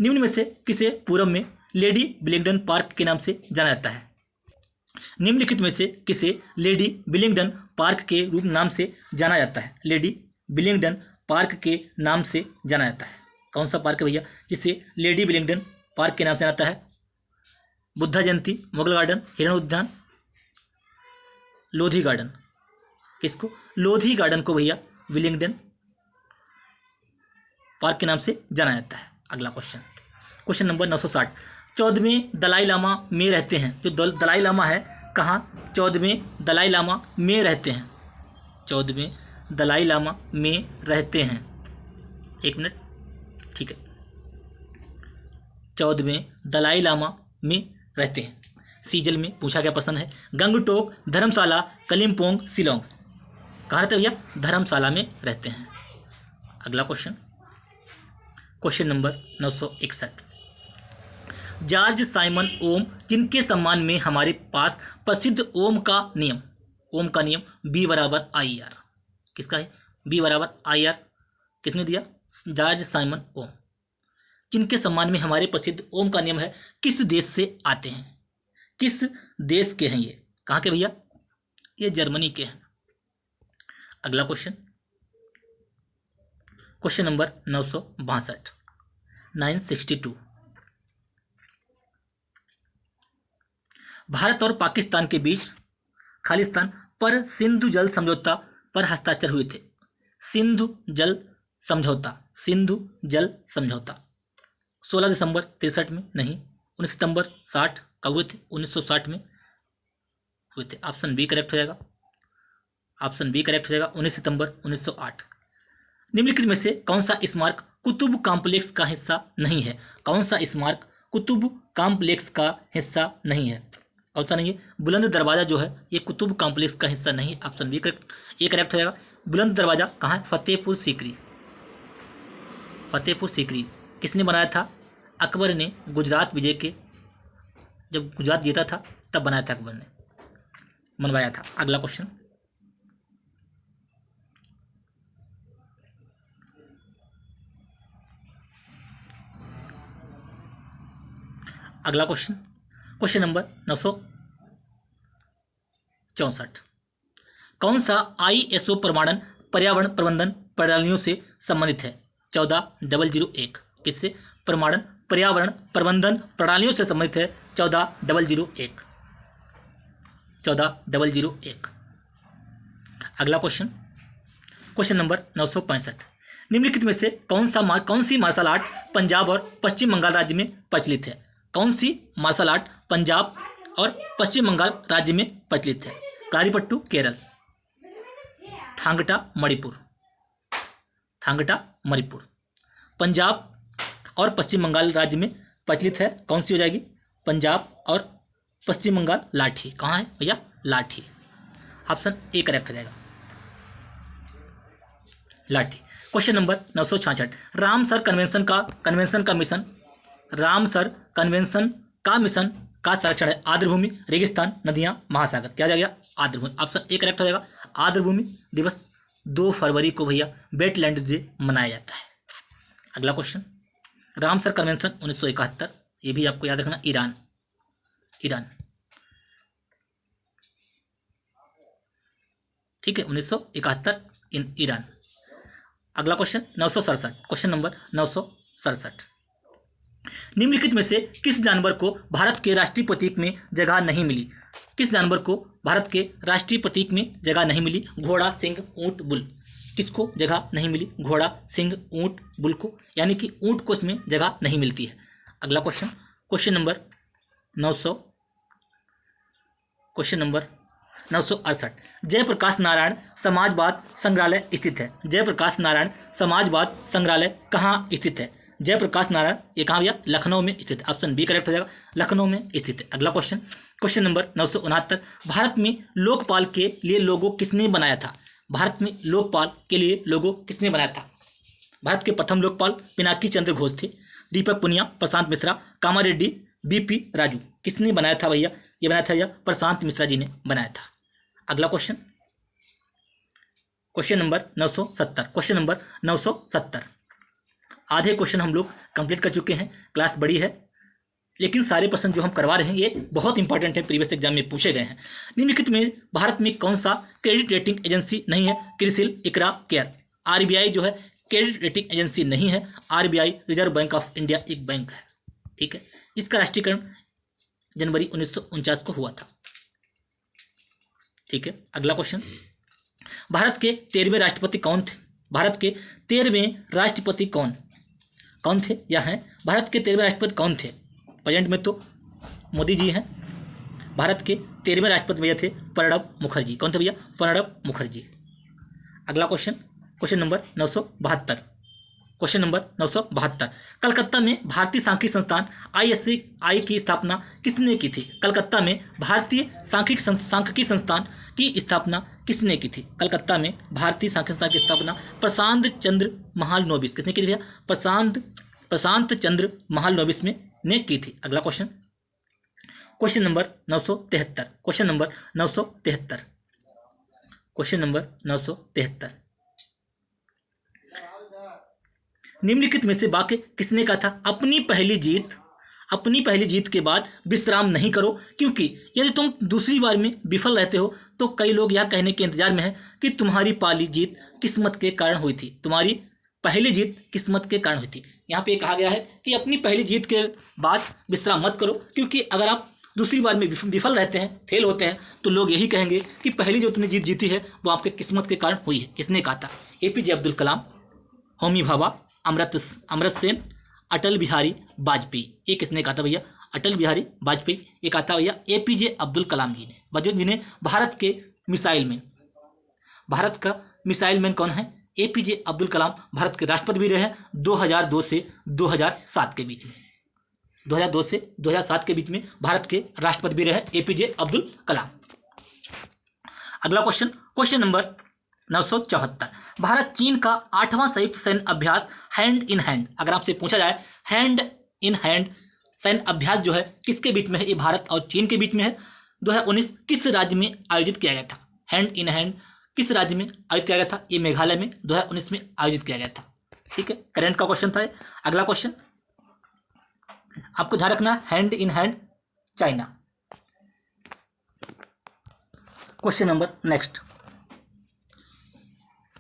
निम्न में से किसे पूर्व में लेडी विलिंगडन पार्क के नाम से जाना जाता है? निम्नलिखित में से किसे लेडी विलिंगडन पार्क के रूप नाम से जाना जाता है? लेडी विलिंगडन पार्क के नाम से जाना जाता है। कौन सा पार्क है भैया जिसे लेडी विलिंगडन पार्क के नाम से जाना जाता है? बुद्धा जयंती, मुगल गार्डन, हिरण उद्यान, लोधी गार्डन। किसको? लोधी गार्डन को भैया विलिंगडन पार्क के नाम से जाना जाता है। अगला क्वेश्चन, क्वेश्चन नंबर 960, 14वें दलाई लामा में रहते हैं। जो दलाई लामा है कहाँ? 14वें दलाई लामा में रहते हैं। 14वें दलाई लामा में रहते हैं। एक मिनट, ठीक है, 14वें दलाई लामा में रहते हैं। सीजल में पूछा गया प्रश्न है। गंगटोक, धर्मशाला, कलिम्पोंग, शिलोंग। कहाँ रहते हैं भैया? धर्मशाला में रहते हैं। अगला question, question number 961, George Simon Ohm जिनके सम्मान में हमारे पास प्रसिद्ध ओम का नियम B बराबर आई आर, किसका है? B बराबर आई आर किसने दिया? George Simon Ohm. जिनके सम्मान में हमारे प्रसिद्ध ओम का नियम है, किस देश से आते हैं? किस देश के हैं ये? कहाँ के भैया? ये जर्मनी के हैं। अगला क्वेश्चन, क्वेश्चन नंबर 962, भारत और पाकिस्तान के बीच खालिस्तान पर सिंधु जल समझौता पर हस्ताक्षर हुए थे। सिंधु जल समझौता 16 दिसंबर 63 में, नहीं 19 सितंबर 60 कब हुए थे? 1960 में हुए थे। ऑप्शन बी करेक्ट हो जाएगा। 19 सितंबर 1908। निम्नलिखित में से कौन सा स्मारक कुतुब कॉम्प्लेक्स का हिस्सा नहीं है? कौन सा स्मारक कुतुब कॉम्प्लेक्स का हिस्सा नहीं है? कौन सा नहीं है? बुलंद दरवाज़ा जो है ये कुतुब कॉम्प्लेक्स का हिस्सा नहीं है। ऑप्शन बी करेक्ट, ये करेक्ट हो जाएगा। बुलंद दरवाज़ा कहाँ है? फतेहपुर सीकरी किसने बनाया था? अकबर ने गुजरात विजय के, जब गुजरात जीता था तब बनाया था, अकबर ने बनवाया था। अगला क्वेश्चन, क्वेश्चन नंबर 964, कौन सा ISO प्रमाणन पर्यावरण प्रबंधन प्रणालियों से संबंधित है? 14001 किससे? प्रमाणन पर्यावरण प्रबंधन प्रणालियों से संबंधित है। 14001। अगला क्वेश्चन नंबर 965, निम्नलिखित में से कौन सी मार्शल आर्ट पंजाब और पश्चिम बंगाल राज्य में प्रचलित है? कौन सी मार्शल आर्ट पंजाब और पश्चिम बंगाल राज्य में प्रचलित है? कारीपट्टू केरल, थांगटा मणिपुर। पंजाब और पश्चिम बंगाल राज्य में प्रचलित है, कौन सी हो जाएगी? पंजाब और पश्चिम बंगाल लाठी। कहाँ है भैया? लाठी। ऑप्शन ए करेक्ट हो जाएगा, लाठी। क्वेश्चन नंबर 966, रामसर कन्वेंशन का मिशन का संरक्षण है आर्द्रभूमि, रेगिस्तान, नदियां, महासागर। क्या जाएगा? आर्द्रभूमि। ऑप्शन ए करेक्ट हो जाएगा। आर्द्रभूमि दिवस 2 फरवरी को भैया वेटलैंड डे मनाया जाता है। अगला क्वेश्चन, रामसर कन्वेंशन 1971, ये भी आपको याद रखना। ईरान, ठीक है, 1971 इन ईरान। अगला क्वेश्चन 967, क्वेश्चन नंबर 967, निम्नलिखित में से किस जानवर को भारत के राष्ट्रीय प्रतीक में जगह नहीं मिली? किस जानवर को भारत के राष्ट्रीय प्रतीक में जगह नहीं मिली? घोड़ा, सिंह, ऊंट, बुल। किसको जगह नहीं मिली? घोड़ा, सिंह, ऊंट, बुल को, यानी कि ऊंट को इसमें जगह नहीं मिलती है। अगला क्वेश्चन नंबर 968, जयप्रकाश नारायण समाजवाद संग्रहालय स्थित है। जयप्रकाश नारायण समाजवाद संग्रहालय कहाँ स्थित है? जयप्रकाश नारायण ये कहाँ भैया? लखनऊ में स्थित है। ऑप्शन बी करेक्ट हो जाएगा, लखनऊ में स्थित है। अगला क्वेश्चन नंबर 969, भारत में लोकपाल के लिए लोगो किसने बनाया था? भारत में लोकपाल के लिए लोगो किसने बनाया था? भारत के प्रथम लोकपाल पिनाकी चंद्र घोष थे। दीपक पुनिया, प्रशांत मिश्रा, कामारेड्डी, BP राजू। किसने बनाया था भैया? ये बनाया था भैया प्रशांत मिश्रा जी ने बनाया था। अगला क्वेश्चन नंबर 970, आधे क्वेश्चन हम लोग कंप्लीट कर चुके हैं। क्लास बड़ी है लेकिन सारे प्रश्न जो हम करवा रहे हैं ये बहुत इंपॉर्टेंट है, प्रीवियस एग्जाम में पूछे गए हैं। निम्नलिखित में भारत में कौन सा क्रेडिट रेटिंग एजेंसी नहीं है? क्रिसिल, इकरा, केयर। RBI जो है क्रेडिट रेटिंग एजेंसी नहीं है। RBI reserve bank of India एक बैंक है, ठीक है, जिसका राष्ट्रीयकरण जनवरी 1949 को हुआ था, ठीक है। अगला क्वेश्चन, भारत के 13वें राष्ट्रपति कौन थे? भारत के 13वें राष्ट्रपति कौन थे या हैं? भारत के 13वें राष्ट्रपति कौन थे? प्रेजेंट में तो मोदी जी हैं। भारत के 13वें राष्ट्रपति भैया थे प्रणब मुखर्जी। कौन थे भैया? प्रणब मुखर्जी। अगला क्वेश्चन नंबर 972, कलकत्ता में भारतीय सांख्यिकी संस्थान ISI की स्थापना किसने की थी? कलकत्ता में भारतीय सांख्यिकी संस्थान की स्थापना किसने की थी? कलकत्ता में भारतीय सांख्यिकी संस्थान की स्थापना प्रशांत चंद्र महालनोबिस किसने की थी भैया? प्रशांत चंद्र महालनोबिस ने की थी। अगला question, question number 973, question number 973, question number 973, निम्नलिखित में से वाक्य किसने कहा था? अपनी पहली जीत के बाद विश्राम नहीं करो, क्योंकि यदि तुम दूसरी बार में विफल रहते हो तो कई लोग यह कहने के इंतजार में हैं कि तुम्हारी पहली जीत किस्मत के कारण हुई थी, तुम्हारी पहली जीत किस्मत के कारण हुई थी। यहाँ पे कहा गया है कि अपनी पहली जीत के बाद विश्राम मत करो, क्योंकि अगर आप दूसरी बार में विफल रहते हैं, फेल होते हैं, तो लोग यही कहेंगे कि पहली जो तुमने जीत जीती है वो आपके किस्मत के कारण हुई है। किसने कहा था? APJ अब्दुल कलाम, होमी भाभा, अमृत सेन, अटल बिहारी वाजपेयी। ये किसने कहा था भैया? अटल बिहारी वाजपेयी। ये कहा था भैया APJ अब्दुल कलाम जी ने, जिन्हें भारत का मिसाइल मैन कौन है? APJ अब्दुल कलाम भारत के राष्ट्रपति भी रहे हैं 2002 से 2007 के बीच में। 2002 से 2007 के बीच में भारत के राष्ट्रपति भी रहे APJ अब्दुल कलाम। अगला क्वेश्चन, क्वेश्चन नंबर 974, भारत चीन का 8वां संयुक्त सैन्य अभ्यास हैंड इन हैंड, अगर आपसे पूछा जाए हैंड इन हैंड सैन्य अभ्यास जो है किसके बीच में है? ये भारत और चीन के बीच में है। 2019 किस राज्य में आयोजित किया गया था? हैंड इन हैंड किस राज्य में आयोजित किया गया था? ये मेघालय में 2019 में आयोजित किया गया था। ठीक है, करंट का क्वेश्चन था। अगला क्वेश्चन आपको ध्यान रखना, hand in hand China. Question number next,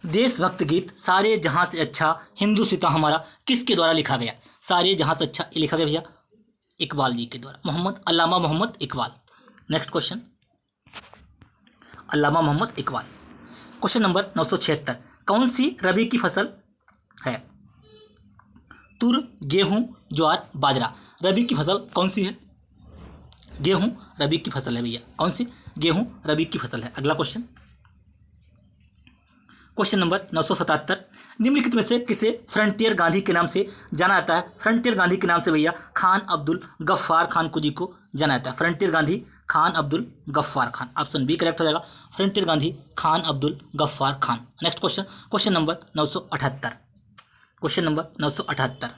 देशभक्त गीत सारे जहां से अच्छा हिंदुस्तान हमारा किसके द्वारा लिखा गया? सारे जहां से अच्छा ये लिखा गया भैया इकबाल जी के द्वारा, अल्लामा मोहम्मद इकबाल। नेक्स्ट क्वेश्चन, अल्लामा मोहम्मद इकबाल। क्वेश्चन नंबर 976, कौन सी रबी की फसल है? तुर, गेहूं, ज्वार, बाजरा। रबी की फसल कौन सी है? गेहूं रबी की फसल है भैया। कौन सी? गेहूं रबी की फसल है। अगला क्वेश्चन, क्वेश्चन नंबर 977, निम्नलिखित में से किसे फ्रंटियर गांधी के नाम से जाना जाता है? फ्रंटियर गांधी के नाम से भैया खान अब्दुल गफ्फार खान को जी को जाना जाता है। Frontier Gandhi Khan Abdul Ghaffar Khan, option B correct हो जाएगा। Frontier Gandhi Khan Abdul Ghaffar Khan. Next question, question number 978, question number 978,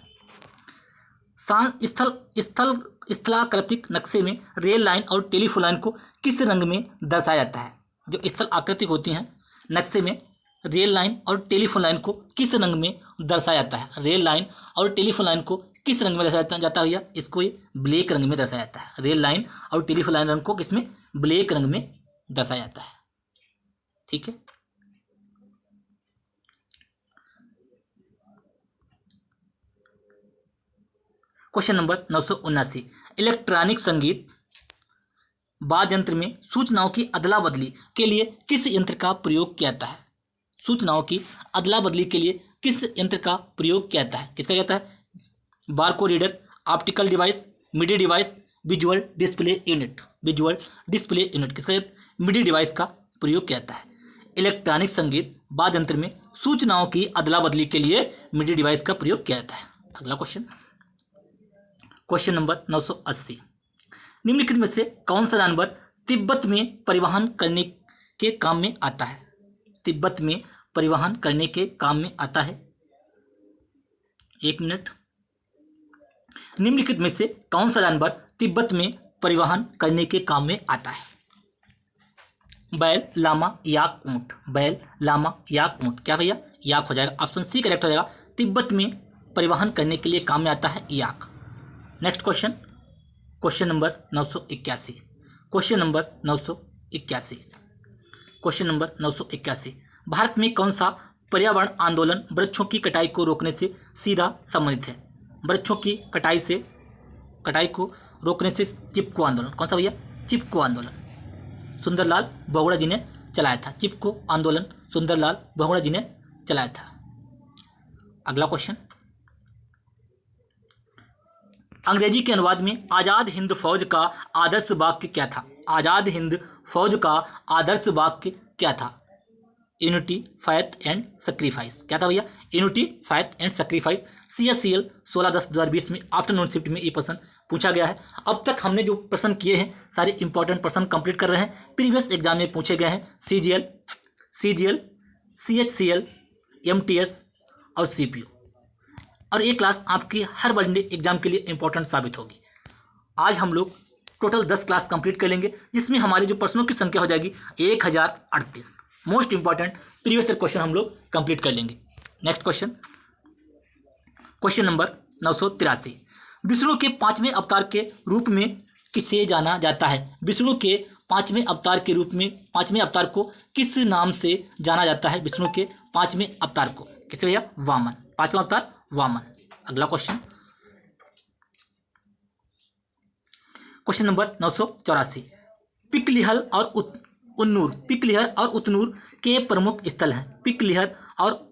स्थलाकृतिक नक्शे में रेल लाइन और टेलीफोन लाइन को किस रंग में दर्शाया जाता है? जो स्थल आकृतिक होती हैं नक्शे में, रेल लाइन और टेलीफोन लाइन को किस रंग में दर्शाया जाता है? रेल लाइन और टेलीफोन लाइन को किस रंग में दर्शाया जाता है भैया? इसको ये ब्लैक रंग में दर्शाया जाता है। रेल लाइन और टेलीफोन लाइन रंग को किसमें? ब्लैक रंग में दर्शाया जाता है। ठीक है, क्वेश्चन नंबर 979, इलेक्ट्रॉनिक संगीत वाद्य यंत्र में सूचनाओं की अदला बदली के लिए किस यंत्र का प्रयोग किया जाता है? सूचनाओं की अदला बदली के लिए किस यंत्र का प्रयोग किया जाता है? किसका जाता है? Barcode reader, optical device, MIDI device, visual display unit. Visual display unit किसका? मिडी डिवाइस का प्रयोग किया जाता है। इलेक्ट्रॉनिक संगीत वाद्य यंत्र में सूचनाओं की अदला बदली के लिए मिडी डिवाइस का प्रयोग किया जाता है। अगला क्वेश्चन, क्वेश्चन नंबर 980, निम्नलिखित में से कौन सा जानवर तिब्बत में परिवहन करने के काम में आता है? तिब्बत में परिवहन करने के काम में आता है। एक मिनट, निम्नलिखित में से कौन सा जानवर तिब्बत में परिवहन करने के काम में आता है? बैल, लामा, याक, ऊंट। बैल, लामा, याक, ऊंट। क्या भैया? याक हो जाएगा। ऑप्शन सी करेक्ट हो जाएगा। तिब्बत में परिवहन करने के लिए काम में आता है yak. Next question, question number 981, question number 981, question number 981, Bharat में कौन सा पर्यावरण आंदोलन वृक्षों की कटाई को रोकने से सीधा संबंधित है? वृक्षों की कटाई को रोकने से चिपको आंदोलन। कौन सा भैया? चिपको आंदोलन सुंदरलाल बहुगुणा जी ने चलाया था। चिपको आंदोलन सुंदरलाल बहुगुणा जी ने चलाया था। अगला क्वेश्चन, अंग्रेजी के अनुवाद में आज़ाद हिंद फौज का आदर्श वाक्य क्या था? आज़ाद हिंद फौज का आदर्श वाक्य क्या था? Unity, fifth and sacrifice. क्या था भैया? Unity, fifth and sacrifice. CSCL 16/10/2020 में आफ्टरनून शिफ्ट में ये प्रश्न पूछा गया है। अब तक हमने जो प्रश्न किए हैं सारे इंपॉर्टेंट प्रश्न कंप्लीट कर रहे हैं, प्रीवियस एग्जाम में पूछे गए हैं। CGL, CHCL, MTS और CPU। और ये क्लास आपकी हर वनडे एग्जाम के लिए इंपॉर्टेंट साबित होगी। आज हम लोग टोटल 10 क्लास कंप्लीट कर लेंगे, जिसमें हमारी जो प्रश्नों की संख्या हो जाएगी 1038। Most important previous year question हम लोग कंप्लीट कर लेंगे। Next question number 983। विष्णु के 5वें अवतार के रूप में किसे जाना जाता है? विष्णु के 5वें अवतार के रूप में 5वें अवतार को किस नाम से जाना जाता है? विष्णु के 5वें अवतार को किसे भैया? वामन। 5वां अवतार वामन। अगला क्वेश्चन नंबर 984। पिकलिहर और उतनूर के प्रमुख स्थल हैं। पिकलिहर और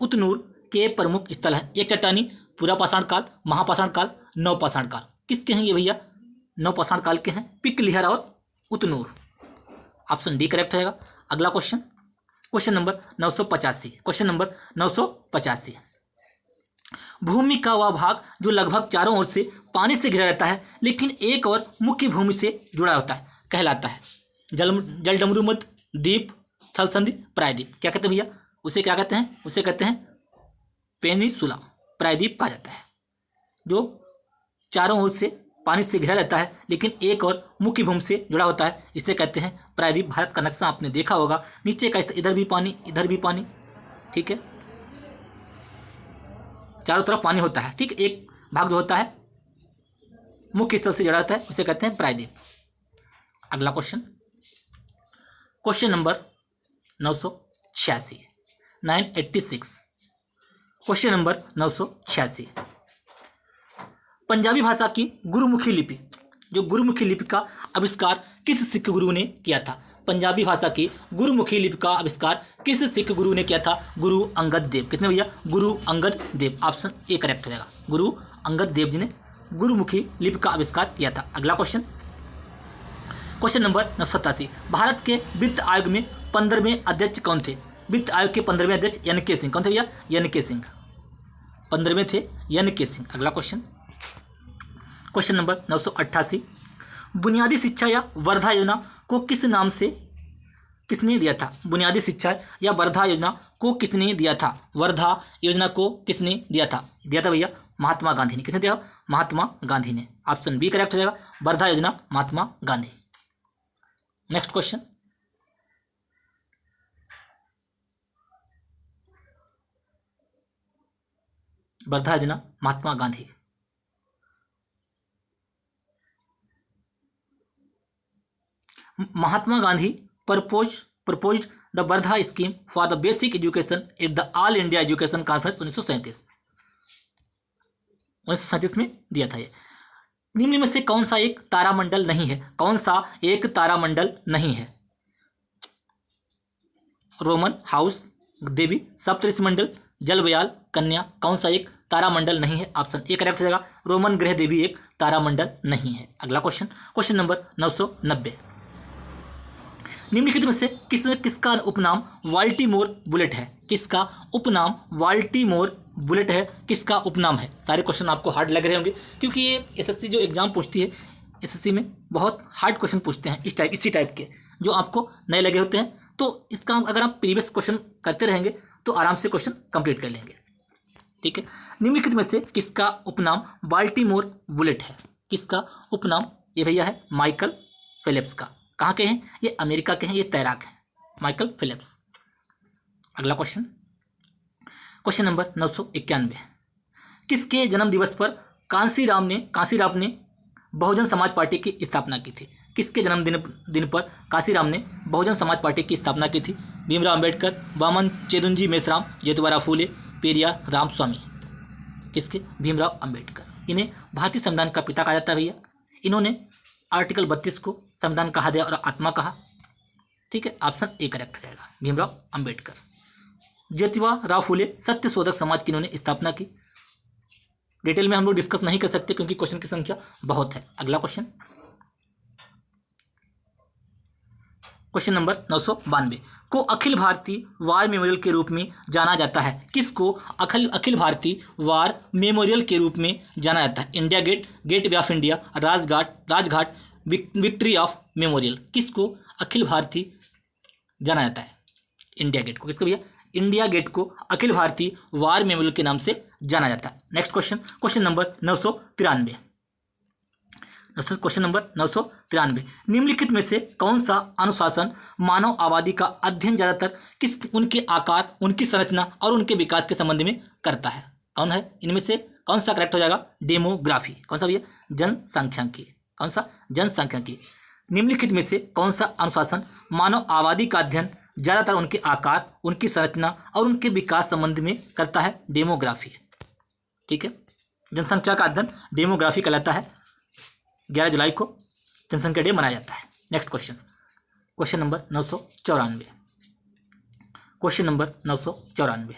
उतनूर के प्रमुख स्थल हैं। एक चट्टानी, पुरापाषाण काल, महापाषाण काल, नवपाषाण काल। किसके हैं ये भैया? नवपाषाण काल के हैं, पिकलिहर और उतनूर। ऑप्शन डी करेक्ट रहेगा। अगला क्वेश्चन नंबर 985। भूमि का वह भाग जो लगभग चारों ओर से पानी से घिरा रहता है लेकिन एक और मुख्य भूमि से जुड़ा होता है कहलाता है? जलडमरूमध्य, द्वीप, थलसंधि, प्रायद्वीप। क्या कहते हैं भैया? उसे क्या कहते हैं? उसे कहते हैं पेनिसुला। प्रायद्वीप कहा जाता है। जो चारों ओर से पानी से घिरा रहता है लेकिन एक और मुख्य भूमि से जुड़ा होता है, इसे कहते हैं प्रायद्वीप। भारत का नक्शा आपने देखा होगा, नीचे का इधर भी पानी, इधर भी पानी, ठीक है, चारों तरफ पानी होता है, ठीक। एक भाग जो होता है मुख्य स्थल से जुड़ा होता है, उसे कहते हैं प्रायद्वीप। अगला question number 986। 986। Question number 986। Punjabi भाषा की गुरुमुखी लिपि, जो गुरुमुखी लिपि का आविष्कार किस सिख गुरु ने किया था? पंजाबी भाषा की गुरुमुखी लिपि का आविष्कार किस सिख गुरु ने किया था? गुरु अंगद देव। किसने भैया? Guru Angad Dev. Option A correct रहेगा। गुरु अंगद देव जी ने गुरुमुखी लिपि का आविष्कार किया था। अगला क्वेश्चन नंबर 987। भारत के वित्त आयोग में 15वें अध्यक्ष कौन थे? वित्त आयोग के 15वें अध्यक्ष NK सिंह। कौन थे भैया? NK सिंह 15वें थे, NK सिंह। अगला क्वेश्चन नंबर 988। बुनियादी शिक्षा या वर्धा योजना को किस नाम से किसने दिया था? बुनियादी शिक्षा या वर्धा योजना को किसने दिया था? वर्धा योजना को किसने दिया था? भैया महात्मा गांधी ने। किसने दिया? महात्मा गांधी ने। ऑप्शन बी करेक्ट हो जाएगा। वर्धा योजना महात्मा गांधी। नेक्स्ट क्वेश्चन, वर्धा योजना Mahatma Gandhi. Mahatma Gandhi proposed the Wardha scheme for the basic education at the All India education conference 1937 में दिया था। ये निम्न में से कौन सा एक तारामंडल नहीं है? कौन सा एक तारामंडल नहीं है? रोमन, हाउस, देवी, सप्तऋषिमंडल, जलव्याल, कन्या। कौन सा एक तारामंडल नहीं है? ऑप्शन ए करेक्ट हो जाएगा। रोमन ग्रह देवी एक तारामंडल नहीं है। अगला क्वेश्चन नंबर 990। निम्नलिखित में से किसका उपनाम बाल्टीमोर बुलेट है? किसका उपनाम बाल्टीमोर बुलेट है? किसका उपनाम है? सारे क्वेश्चन आपको हार्ड लग रहे होंगे क्योंकि ये एसएससी जो एग्जाम पूछती है, एसएससी में बहुत हार्ड क्वेश्चन पूछते हैं इसी टाइप के, जो आपको नए लगे होते हैं। तो इसका अगर आप प्रीवियस क्वेश्चन करते रहेंगे तो आराम से क्वेश्चन कंप्लीट कर लेंगे, ठीक है। निम्नलिखित में से किसका उपनाम बाल्टीमोर बुलेट है? किसका उपनाम? ये भैया है माइकल फिलिप्स का। कहाँ के हैं ये? अमेरिका के हैं, ये तैराक हैं, माइकल फिलिप्स। अगला क्वेश्चन नंबर 991। किसके जन्म दिवस पर कांसीराम ने बहुजन समाज पार्टी की स्थापना की थी? किसके जन्मदिन पर कांसीराम ने बहुजन समाज पार्टी की स्थापना की थी? भीमराव अंबेडकर, वामन चेदुंजी मेश्राम, ज्योतिबा फूले, पेरियार रामस्वामी। किसके? भीमराव अंबेडकर। इन्हें भारतीय संविधान का पिता कहा जाता है भैया। इन्होंने आर्टिकल 32 को संविधान कहा दिया और आत्मा कहा, ठीक है। ऑप्शन ए करेक्ट रहेगा, भीमराव अंबेडकर। ज्योतिबा राव फूले सत्य शोधक समाज की इन्होंने स्थापना की। डिटेल में हम लोग डिस्कस नहीं कर सकते क्योंकि क्वेश्चन की संख्या बहुत है। अगला क्वेश्चन नंबर 992। को अखिल भारतीय वार मेमोरियल के रूप में जाना जाता है? किसको अखिल भारतीय वार मेमोरियल के रूप में जाना जाता है? India gate, gateway of India, Rajghat, victory of memorial. किसको अखिल भारतीय जाना जाता है? इंडिया गेट को। किसको भैया? इंडिया गेट को अखिल भारतीय वार मेमोरियल के नाम से जाना जाता है। Next question, question number 993। Question number 993, निम्नलिखित में से कौन सा अनुशासन मानव आबादी का अध्ययन ज्यादातर उनके आकार, उनकी संरचना और उनके विकास के संबंध में करता है? कौन है इनमें से? कौन सा करेक्ट हो जाएगा? डेमोग्राफी। कौन सा भैया? जनसंख्यांकी। कौन सा? जनसंख्यांकी। निम्नलिखित में से कौन सा अनुशासन मानव आबादी का अध्ययन ज्यादातर उनके आकार, उनकी संरचना और उनके विकास संबंध में करता है? डेमोग्राफी। ठीक है, जनसंख्या का अध्ययन डेमोग्राफी कहलाता है। 11 जुलाई को जनसंख्या डे मनाया जाता है। Next question, question number 994। Question number 994,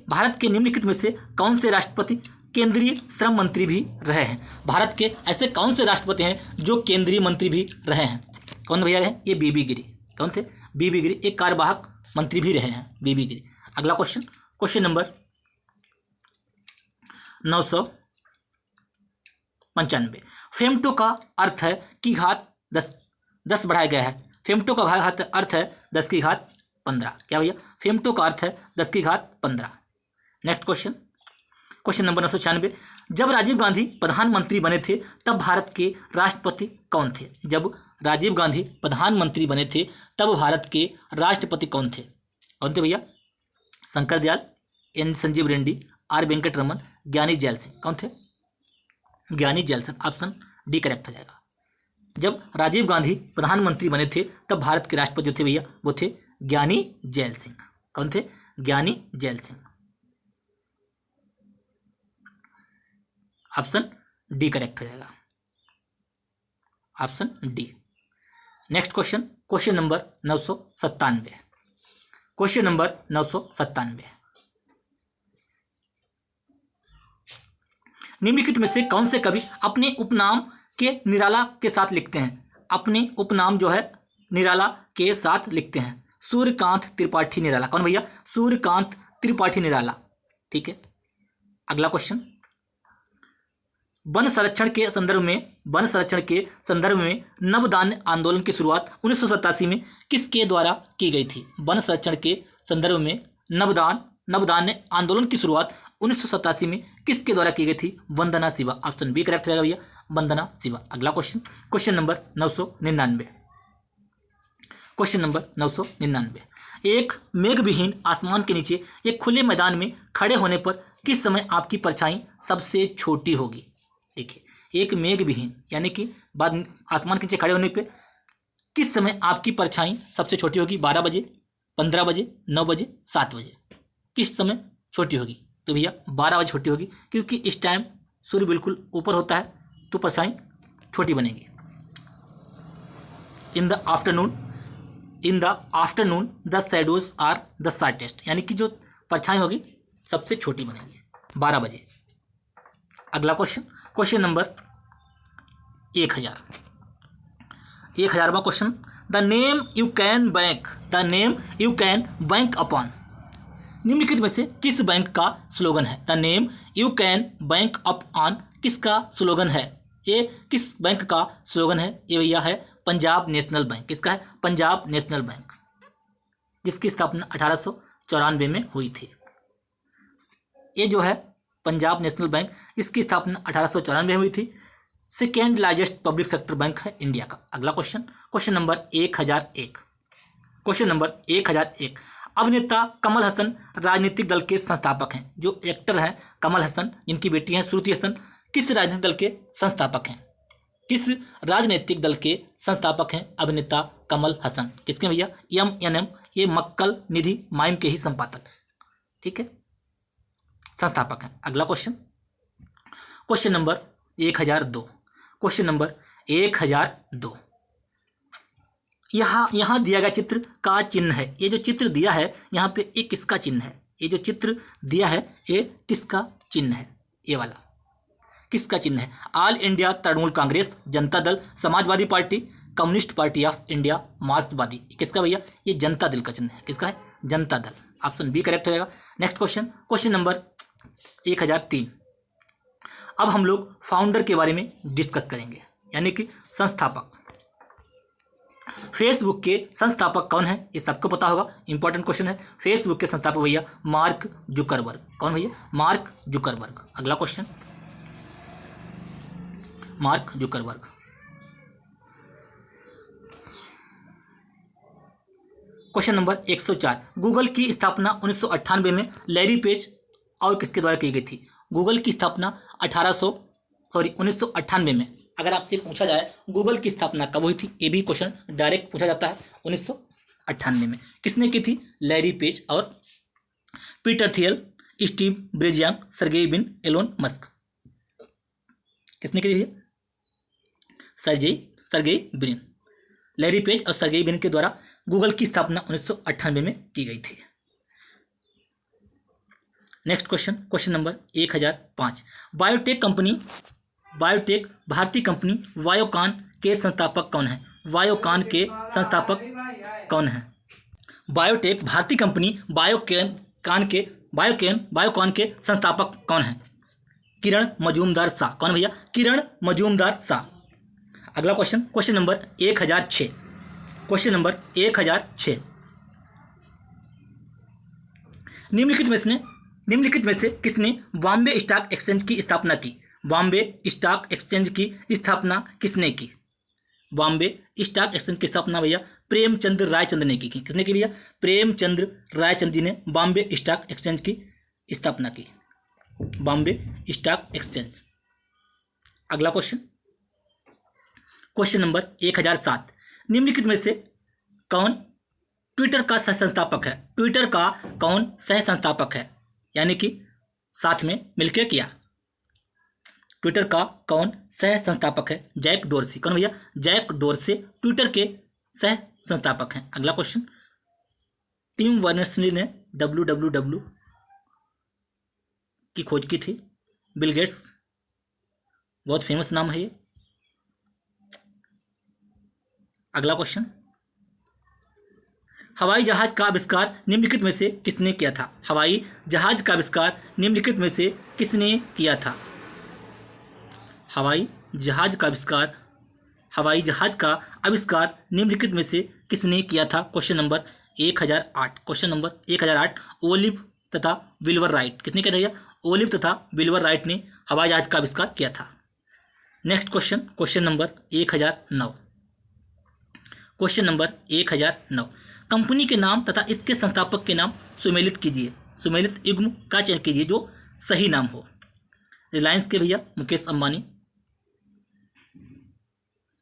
Bharat के निम्नलिखित में से कौन से राष्ट्रपति केंद्रीय श्रम मंत्री भी रहे हैं? भारत के ऐसे कौन से राष्ट्रपति हैं जो केंद्रीय मंत्री भी रहे हैं? कौन भैया रहे? ये बीबी गिरी। कौन थे? बीबी गिरी। एक कार्यवाहक मंत्री भी रहे हैं बीबी गिरी। अगला क्वेश्चन, क्वेश्चन नंबर 995, फेमटो का अर्थ है कि घात 10 बढ़ाया गया है। फेमटो का अर्थ है 10 की घात 15। क्या भैया? फेमटो का अर्थ है 10 की घात 15। नेक्स्ट क्वेश्चन, क्वेश्चन नंबर 996, जब राजीव गांधी प्रधानमंत्री बने थे तब भारत के राष्ट्रपति कौन थे? जब राजीव गांधी प्रधानमंत्री बने थे तब भारत के राष्ट्रपति कौन थे? कौन थे भैया? शंकर दयाल, एन संजीव रेड्डी, आर वेंकट रमन, ज्ञानी जैल सिंह। कौन थे? ज्ञानी gel Singh. Option D correct हो जाएगा। जब राजीव गांधी प्रधानमंत्री बने थे तब भारत के राष्ट्रपति जो थे भैया वो थे ज्ञानी जैल सिंह। कौन थे? ज्ञानी gel Singh. Option D correct हो जाएगा। Option D. Next question, question number 997। Question number 997, निम्नलिखित में से कौन से कवि अपने उपनाम के निराला के साथ लिखते हैं? अपने उपनाम जो है निराला के साथ लिखते हैं। सूर्यकांत त्रिपाठी निराला। कौन भैया? सूर्यकांत त्रिपाठी निराला। ठीक है, अगला क्वेश्चन, वन संरक्षण के संदर्भ में नवदान आंदोलन की शुरुआत 1987 में किसके द्वारा की गई थी? वन संरक्षण के संदर्भ में नवदान आंदोलन की शुरुआत 1987 में किसके द्वारा की गई थी? वंदना शिवा। ऑप्शन बी करेक्ट रहेगा भैया, वंदना शिवा। अगला question, question number 999। Question number 999, एक मेघविहीन आसमान के नीचे एक खुले मैदान में खड़े होने पर किस समय आपकी परछाई सबसे छोटी होगी? देखिए, एक मेघविहीन यानी कि बाद आसमान के नीचे खड़े होने पे किस समय आपकी परछाई सबसे छोटी होगी? 12 बजे, 15 बजे, 9 बजे, 7 बजे। किस समय छोटी होगी? तो भैया 12 बजे छोटी होगी, क्योंकि इस टाइम सूर्य बिल्कुल ऊपर होता है तो परछाई छोटी बनेगी। In the afternoon the shadows are the shortest, यानी कि जो परछाई होगी सबसे छोटी बनेगी 12 बजे। अगला क्वेश्चन, क्वेश्चन नंबर 1000वां क्वेश्चन, the name you can bank upon, निम्नलिखित में से किस बैंक का स्लोगन है? The name you can bank upon किसका स्लोगन है? ये किस बैंक का स्लोगन है? ये भैया है पंजाब नेशनल बैंक। किसका है? पंजाब नेशनल बैंक, जिसकी स्थापना 1894 में हुई थी। ये जो है पंजाब नेशनल बैंक, इसकी स्थापना 1894 में हुई थी। Second largest public sector bank है इंडिया का। अगला question, question number 1001। Question number 1001, अभिनेता कमल हसन राजनीतिक दल के संस्थापक हैं। जो एक्टर हैं कमल हसन, जिनकी बेटी हैं श्रुति हसन, किस राजनीतिक दल के संस्थापक हैं? किस राजनीतिक दल के संस्थापक हैं अभिनेता कमल हसन? किसके भैया? MNM, ये मक्कल निधि माइम के ही संपादक, ठीक है, संस्थापक हैं। अगला question, question number 1002। Question number 1002, यहाँ दिया गया चित्र का चिन्ह है। ये जो चित्र दिया है यहाँ पे एक किसका चिन्ह है? ये जो चित्र दिया है ये किसका चिन्ह है? ये वाला किसका चिन्ह है? All India Trinamool Congress, Janata Dal, Samajwadi party, communist party of India मार्क्सवादी। किसका भैया? ये जनता दल का चिन्ह है। किसका है? Janata Dal. Option B correct हो जाएगा। Next question, question number 1003। अब हम लोग फाउंडर के बारे में डिस्कस करेंगे, यानी कि संस्थापक। फेसबुक के संस्थापक कौन है? ये सबको पता होगा, इंपॉर्टेंट क्वेश्चन है। फेसबुक के संस्थापक भैया मार्क जुकरबर्ग। कौन भैया? Mark Zuckerberg. अगला question, Mark Zuckerberg. Question number 104। Google की स्थापना 1998 में लैरी पेज और किसके द्वारा की गई थी? गूगल की स्थापना 1998 में। अगर आपसे पूछा जाए गूगल की स्थापना कब हुई थी, ये भी क्वेश्चन डायरेक्ट पूछा जाता है। 1998 में। किसने की थी? लैरी पेज और पीटर थियल, स्टीव ब्रेजियांग, सर्गेई बिन एलोन मस्क। किसने की थी? Sergey Brin. लैरी पेज और सर्गेई ब्रिन के द्वारा गूगल की स्थापना 1998 में की गई थी। Next question, question number 1005। Biotech भारतीय कंपनी बायोकॉन के संस्थापक कौन है? बायोकॉन के संस्थापक कौन है? बायोटेक भारतीय कंपनी बायोकॉन के संस्थापक कौन है? किरण मजूमदार शाह। कौन भैया? किरण मजूमदार शाह। अगला question, question number 1006। Question number 1006। निम्नलिखित में से किसने बॉम्बे स्टॉक एक्सचेंज की स्थापना की? बॉम्बे स्टॉक एक्सचेंज की स्थापना किसने की? बॉम्बे स्टॉक एक्सचेंज की स्थापना भैया प्रेमचंद रायचंद ने की। किसने की भैया? प्रेमचंद रायचंद जी ने बॉम्बे स्टॉक एक्सचेंज की स्थापना की। Bombay stock exchange. अगला क्वेश्चन, क्वेश्चन नंबर 1007। निम्नलिखित में से कौन ट्विटर का सह संस्थापक है? ट्विटर का कौन सह संस्थापक है, यानी कि साथ में मिलकर किया? ट्विटर का कौन सह संस्थापक है? Jack Dorsey. कौन भैया? जैक डोरसी ट्विटर के सह संस्थापक हैं। अगला क्वेश्चन, टिम बर्नर्स-ली ने www की खोज की थी। बिल गेट्स, बहुत फेमस नाम है ये। अगला क्वेश्चन, हवाई जहाज का आविष्कार निम्नलिखित में से किसने किया था? हवाई जहाज का आविष्कार निम्नलिखित में से किसने किया था? हवाई जहाज का आविष्कार निम्नलिखित में से किसने किया था? Question number 1008। Question number 1008। Olive तथा विल्बर राइट। किसने किया था भैया? ओलिव तथा विल्बर राइट ने हवाई जहाज का आविष्कार किया था। Next question, question number 1009। Question number 1009। Company के नाम तथा इसके संस्थापक के नाम सुमेलित कीजिए। सुमेलित युग्म का चयन कीजिए जो सही नाम हो। रिलायंस के भैया मुकेश अंबानी।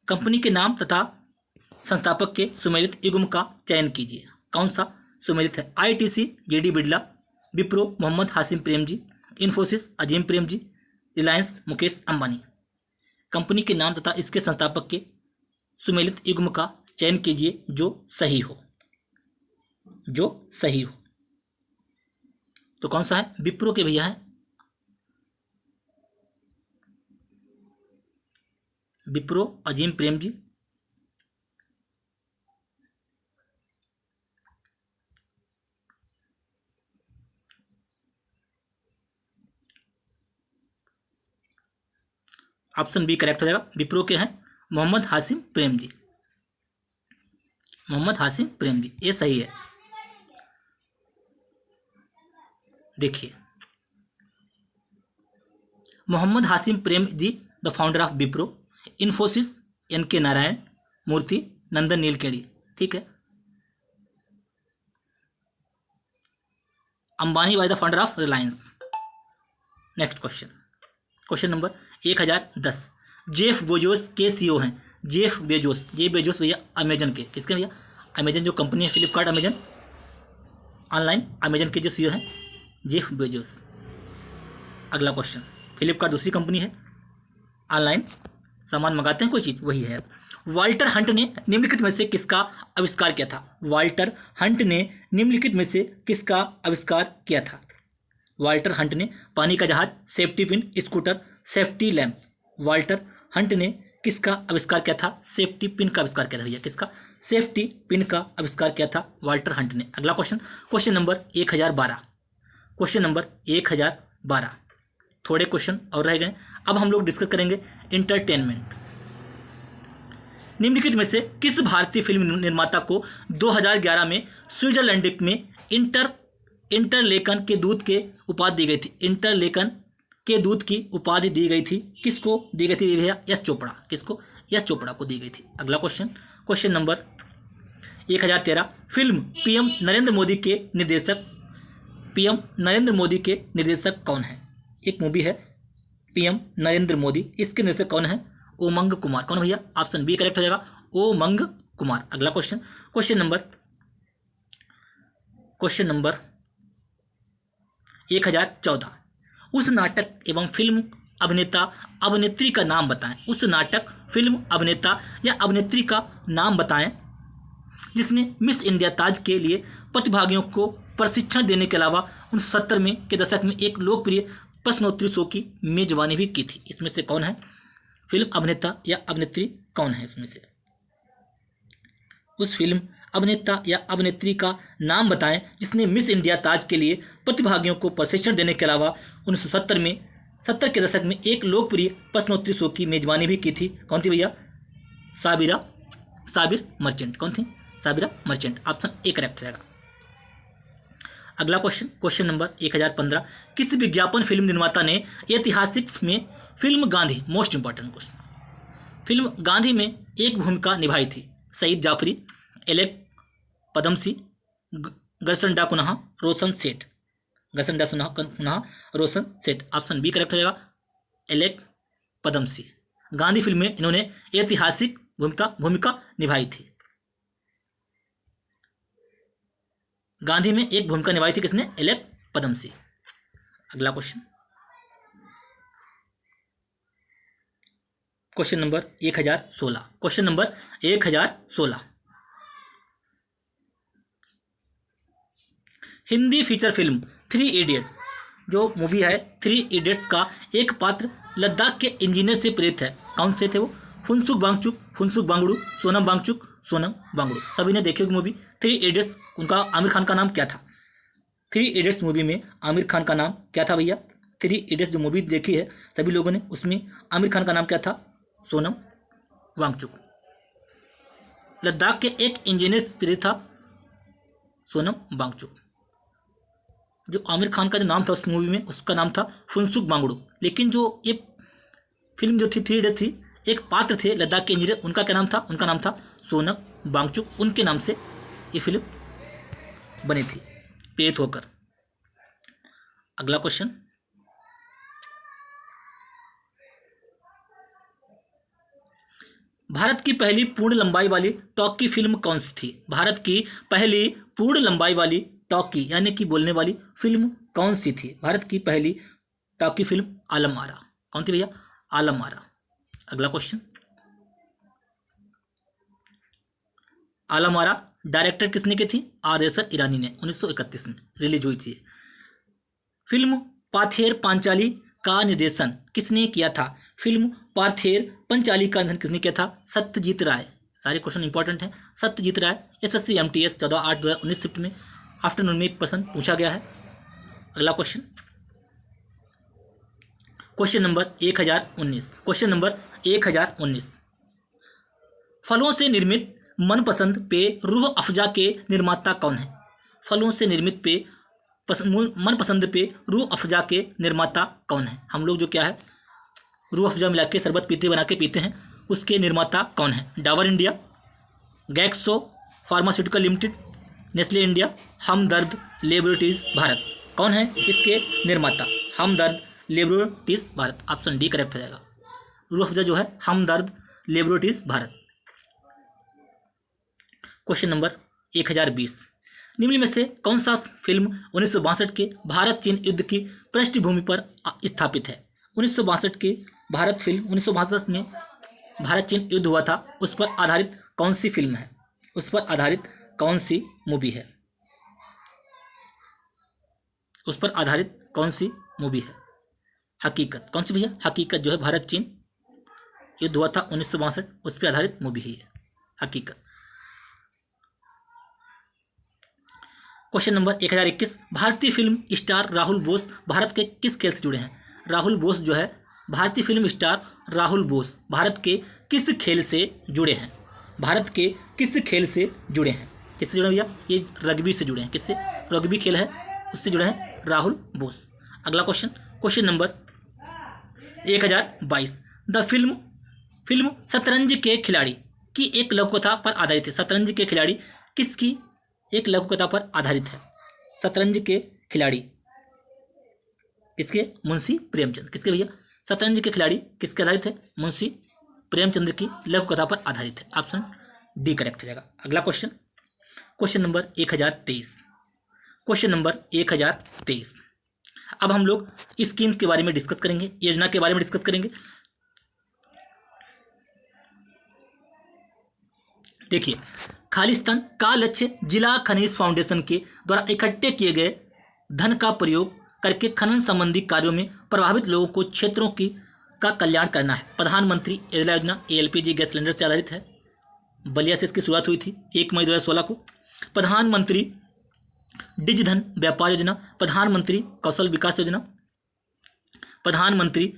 कंपनी के नाम तथा संस्थापक के सुमेलित युग्म का चयन कीजिए। कौन सा सुमेलित है? ITC JD Birla, Wipro Mohammad Hashim Premji, Infosys Azim Premji, Reliance Mukesh Ambani. Company के नाम तथा इसके संस्थापक के सुमेलित युग्म का चयन कीजिए जो सही हो। तो कौन सा है? विप्रो के भैया है Wipro Azim Premji. Option B correct हो जाएगा। विप्रो के हैं मोहम्मद हाशिम प्रेमजी। मोहम्मद हाशिम प्रेमजी, ये सही है। देखिए, Mohammad Hashim Premji the founder of Wipro, Infosys N K. Narayana Murthy, Nandan Nilekani. ठीक है। Ambani by the founder of Reliance. Next question, question number 1010। Jeff Bezos के सीईओ हैं। जेफ बेजोस भैया अमेजन के। किसके भैया? अमेजन जो कंपनी है, फ्लिपकार्ट, अमेजन ऑनलाइन, अमेजन के जो सीईओ हैं जेफ बेजोस। अगला क्वेश्चन, फ्लिपकार्ट दूसरी कंपनी है, ऑनलाइन सामान मंगाते हैं कोई चीज़, वही है। वाल्टर हंट ने निम्नलिखित में से किसका आविष्कार किया था? वाल्टर हंट ने निम्नलिखित में से किसका आविष्कार किया था? वाल्टर हंट ने पानी का जहाज, safety pin, scooter, safety lamp. Walter Hunt ने किसका आविष्कार किया था? सेफ्टी पिन का आविष्कार किया था भैया। किसका? सेफ्टी पिन का आविष्कार किया था वाल्टर हंट ने। अगला question, question number 1012। Question number 1012। थोड़े क्वेश्चन और रह गए। अब हम लोग डिस्कस करेंगे इंटरटेनमेंट। निम्नलिखित में से किस भारतीय फिल्म निर्माता को 2011 में स्विट्जरलैंड में इंटरलेकन के दूत के उपाधि दी गई थी? इंटरलेकन के दूत की उपाधि दी गई थी। किसको दी गई थी भैया? यश चोपड़ा। किसको? यश चोपड़ा को दी गई थी। अगला question, question number 1013। Film PM Narendra Modi के निर्देशक कौन है? एक मूवी है पीएम नरेंद्र मोदी, इसके निर्देशक कौन है? उमंग कुमार। कौन भैया? ऑप्शन बी करेक्ट हो जाएगा, उमंग कुमार। अगला क्वेश्चन, क्वेश्चन नंबर 1014। उस नाटक एवं फिल्म अभिनेता अभिनेत्री का नाम बताएं। उस नाटक, फिल्म, अभिनेता या अभिनेत्री का नाम बताएं जिसने मिस इंडिया ताज के लिए प्रतिभागियों को प्रशिक्षण देने के अलावा 1970 में के दशक में एक लोकप्रिय प्रश्नोत्तरी शो की मेजबानी भी की थी। इसमें से कौन है? फिल्म अभिनेता या अभिनेत्री कौन है इसमें से? उस फिल्म अभिनेता या अभिनेत्री का नाम बताएं जिसने मिस इंडिया ताज के लिए प्रतिभागियों को प्रशिक्षण देने के अलावा 1970 के दशक में एक लोकप्रिय प्रश्नोत्तरी शो की मेजबानी भी की थी। कौन थी भैया? साबिर मर्चेंट। कौन थी? Sabira merchant. Option A correct रहेगा। अगला क्वेश्चन, क्वेश्चन नंबर 1015। किस विज्ञापन फिल्म निर्माता ने ऐतिहासिक में film Gandhi, most important question, film Gandhi में एक भूमिका निभाई थी? सईद जाफरी, एलेक पदमसी, गरसंडा कुन्हा, रोशन सेठ। गरसंडा कुन्हा, रोशन सेठ। ऑप्शन बी करेक्ट हो जाएगा, एलेक पदमसी। गांधी फिल्म में इन्होंने ऐतिहासिक भूमिका निभाई थी। गांधी में एक भूमिका निभाई थी किसने? एलेक पदमसी। अगला question, question number 1016। Question number 1016। Hindi feature film 3 idiots, जो मूवी है 3 इडियट्स का एक पात्र लद्दाख के इंजीनियर से प्रेरित है। कौन से थे वो? फुनसुक वांगडू, सोनम वांगडू। सभी ने देखी होगी मूवी 3 इडियट्स। उनका आमिर खान का नाम क्या था? 3 इडियट्स मूवी में आमिर खान का नाम क्या था भैया? 3 इडियट्स जो मूवी देखी है सभी लोगों ने, उसमें आमिर खान का नाम क्या था? सोनम वांगचुक। लद्दाख के एक इंजीनियर से प्रेरित था सोनम वांगचुक। जो आमिर खान का जो नाम था उस मूवी में, उसका नाम था फुनसुक वांगडू। लेकिन जो ये फिल्म जो थी 3 इडियट्स थी, एक पात्र थे लद्दाख के इंजीनियर, उनका क्या नाम था? उनका नाम था सोनम वांगचुक। उनके नाम से ये फिल्म बनी थी, प्रेरित होकर। अगला क्वेश्चन, भारत की पहली पूर्ण लंबाई वाली टॉकी फिल्म कौन सी थी? भारत की पहली पूर्ण लंबाई वाली टॉकी यानी कि बोलने वाली फिल्म कौन सी थी? भारत की पहली टॉकी फिल्म आलम आरा। कौन थी भैया? आलम आरा। अगला क्वेश्चन, आलम आरा डायरेक्टर किसने की थी? आर.एस. ईरानी ने 1931 में रिलीज हुई थी। फिल्म पाथेर पांचाली का निर्देशन किसने किया था? फिल्म पाथेर पंचाली का निर्देशन किसने किया था? सत्यजीत राय। सारे क्वेश्चन इंपॉर्टेंट हैं। सत्यजीत राय। SSC MTS 14/8/2019 शिफ्ट में आफ्टरनून में एक प्रश्न पूछा गया है। अगला question, question number 1019। Question number 1019। फलों से निर्मित मनपसंद पेय रूह अफ़ज़ा के निर्माता कौन है? फलों से निर्मित पेय मनपसंद पेय रूह अफ़ज़ा के निर्माता कौन है? हम लोग जो क्या है रूह अफ़ज़ा मिला के शरबत बना के पीते हैं, उसके निर्माता कौन है? Dabur India, Glaxo pharmaceutical limited, Nestle India, Hamdard laboratories Bharat. कौन है इसके निर्माता? Hamdard laboratories Bharat. Option D correct हो जाएगा। रूह अफ़ज़ा जो है Hamdard laboratories Bharat. Question number 1020। निम्न में से कौन सा फिल्म 1962 के भारत चीन युद्ध की पृष्ठभूमि पर स्थापित है? 1962 की भारत फिल्म, 1962 में भारत चीन युद्ध हुआ था, उस पर आधारित कौन सी फिल्म है? उस पर आधारित कौन सी मूवी है? उस पर आधारित कौन सी मूवी है? हकीकत। कौन सी भैया? हकीकत जो है भारत चीन युद्ध हुआ था 1962, उस पर आधारित मूवी है ये, हकीकत। क्वेश्चन नंबर 1021, भारतीय फिल्म स्टार राहुल बोस भारत के किस खेल से जुड़े हैं? राहुल बोस जो है, भारतीय फिल्म स्टार राहुल बोस भारत के किस खेल से जुड़े हैं? भारत के किस खेल से जुड़े हैं? किससे जुड़े हैं भैया? ये रग्बी से जुड़े हैं। किससे? रग्बी खेल है, उससे जुड़े हैं राहुल बोस। अगला question, question number 1022, the film शतरंज के खिलाड़ी की एक लघु कथा पर आधारित है। शतरंज के खिलाड़ी किसकी एक लघु कथा पर आधारित है? शतरंज के खिलाड़ी किसके? मुंशी प्रेमचंद। किसके भैया? शतरंज के खिलाड़ी किसके आधारित है? मुंशी प्रेमचंद्र की लघु कथा पर आधारित है। ऑप्शन डी करेक्ट हो जाएगा। अगला question, question number 1023, question number 1023। अब हम लोग स्कीम के बारे में डिस्कस करेंगे, योजना के बारे में डिस्कस करेंगे। देखिए, खालिस्तान का लक्ष्य जिला खनिज फाउंडेशन के द्वारा इकट्ठे किए गए धन का प्रयोग करके खनन संबंधी कार्यों में प्रभावित लोगों को क्षेत्रों की का कल्याण करना है। प्रधानमंत्री उज्ज्वला योजना एलपीजी गैस सिलेंडर से आधारित है। बलिया से इसकी शुरुआत हुई थी 1 मई 2016 को। प्रधानमंत्री डिज धन व्यापार योजना, प्रधानमंत्री कौशल विकास योजना, प्रधानमंत्री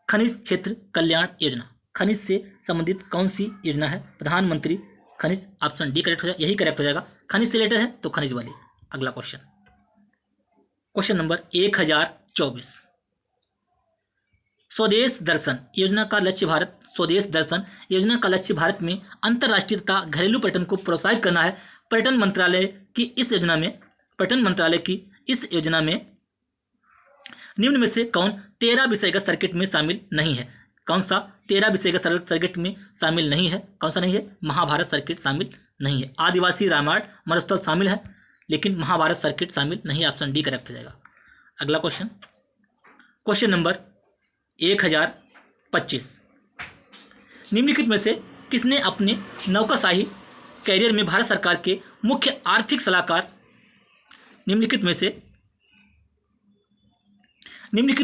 खनिज क्षेत्र कल्याण योजना। खनिज से संबंधित कौन सी योजना है? प्रधानमंत्री खनिज। ऑप्शन डी करेक्ट हो जाएगा, यही करेक्ट हो जाएगा। खनिज से रिलेटेड है तो खनिज वाली। अगला क्वेश्चन, क्वेश्चन नंबर 1024, स्वदेश दर्शन योजना का लक्ष्य भारत। स्वदेश दर्शन योजना का लक्ष्य भारत में अंतर्राष्ट्रीय तथा घरेलू पर्यटन को प्रोत्साहित करना है। पर्यटन मंत्रालय की इस योजना में निम्न में से कौन 13 विषयगत सर्किट में शामिल नहीं है? कौन सा 13 विषयगत सर्किट में शामिल नहीं है? कौन सा नहीं है? महाभारत सर्किट शामिल नहीं है। आदिवासी रामायण मरुस्थल शामिल है, लेकिन महाभारत सर्किट शामिल नहीं है। ऑप्शन डी करेक्ट हो जाएगा। अगला क्वेश्चन, क्वेश्चन नंबर 1025, निम्नलिखित में से किसने अपने नौकरशाही कैरियर में भारत सरकार के मुख्य आर्थिक सलाहकार निम्नलिखित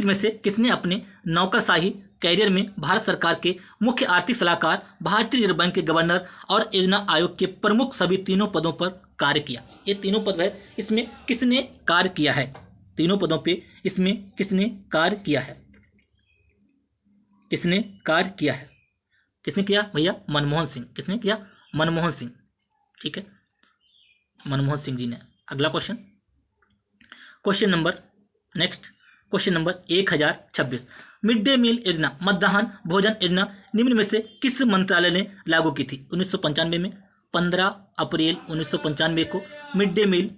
में से किसने अपने नौकरशाही कैरियर में भारत सरकार के मुख्य आर्थिक सलाहकार, भारतीय रिजर्व बैंक के गवर्नर और योजना आयोग के प्रमुख सभी तीनों पदों पर कार्य किया? ये तीनों पद है, इसमें किसने कार्य किया है? तीनों पदों पे इसमें किसने कार्य किया है? किसने कार्य किया है? किसने किया भैया? मनमोहन सिंह। किसने किया? मनमोहन सिंह। ठीक है, मनमोहन सिंह जी ने। अगला question, question number next, question number 1026, mid day meal योजना, मध्याह्न भोजन योजना निम्न में से किस मंत्रालय ने लागू की थी? 1995 में। 15 अप्रैल 1995 को मिड डे मील,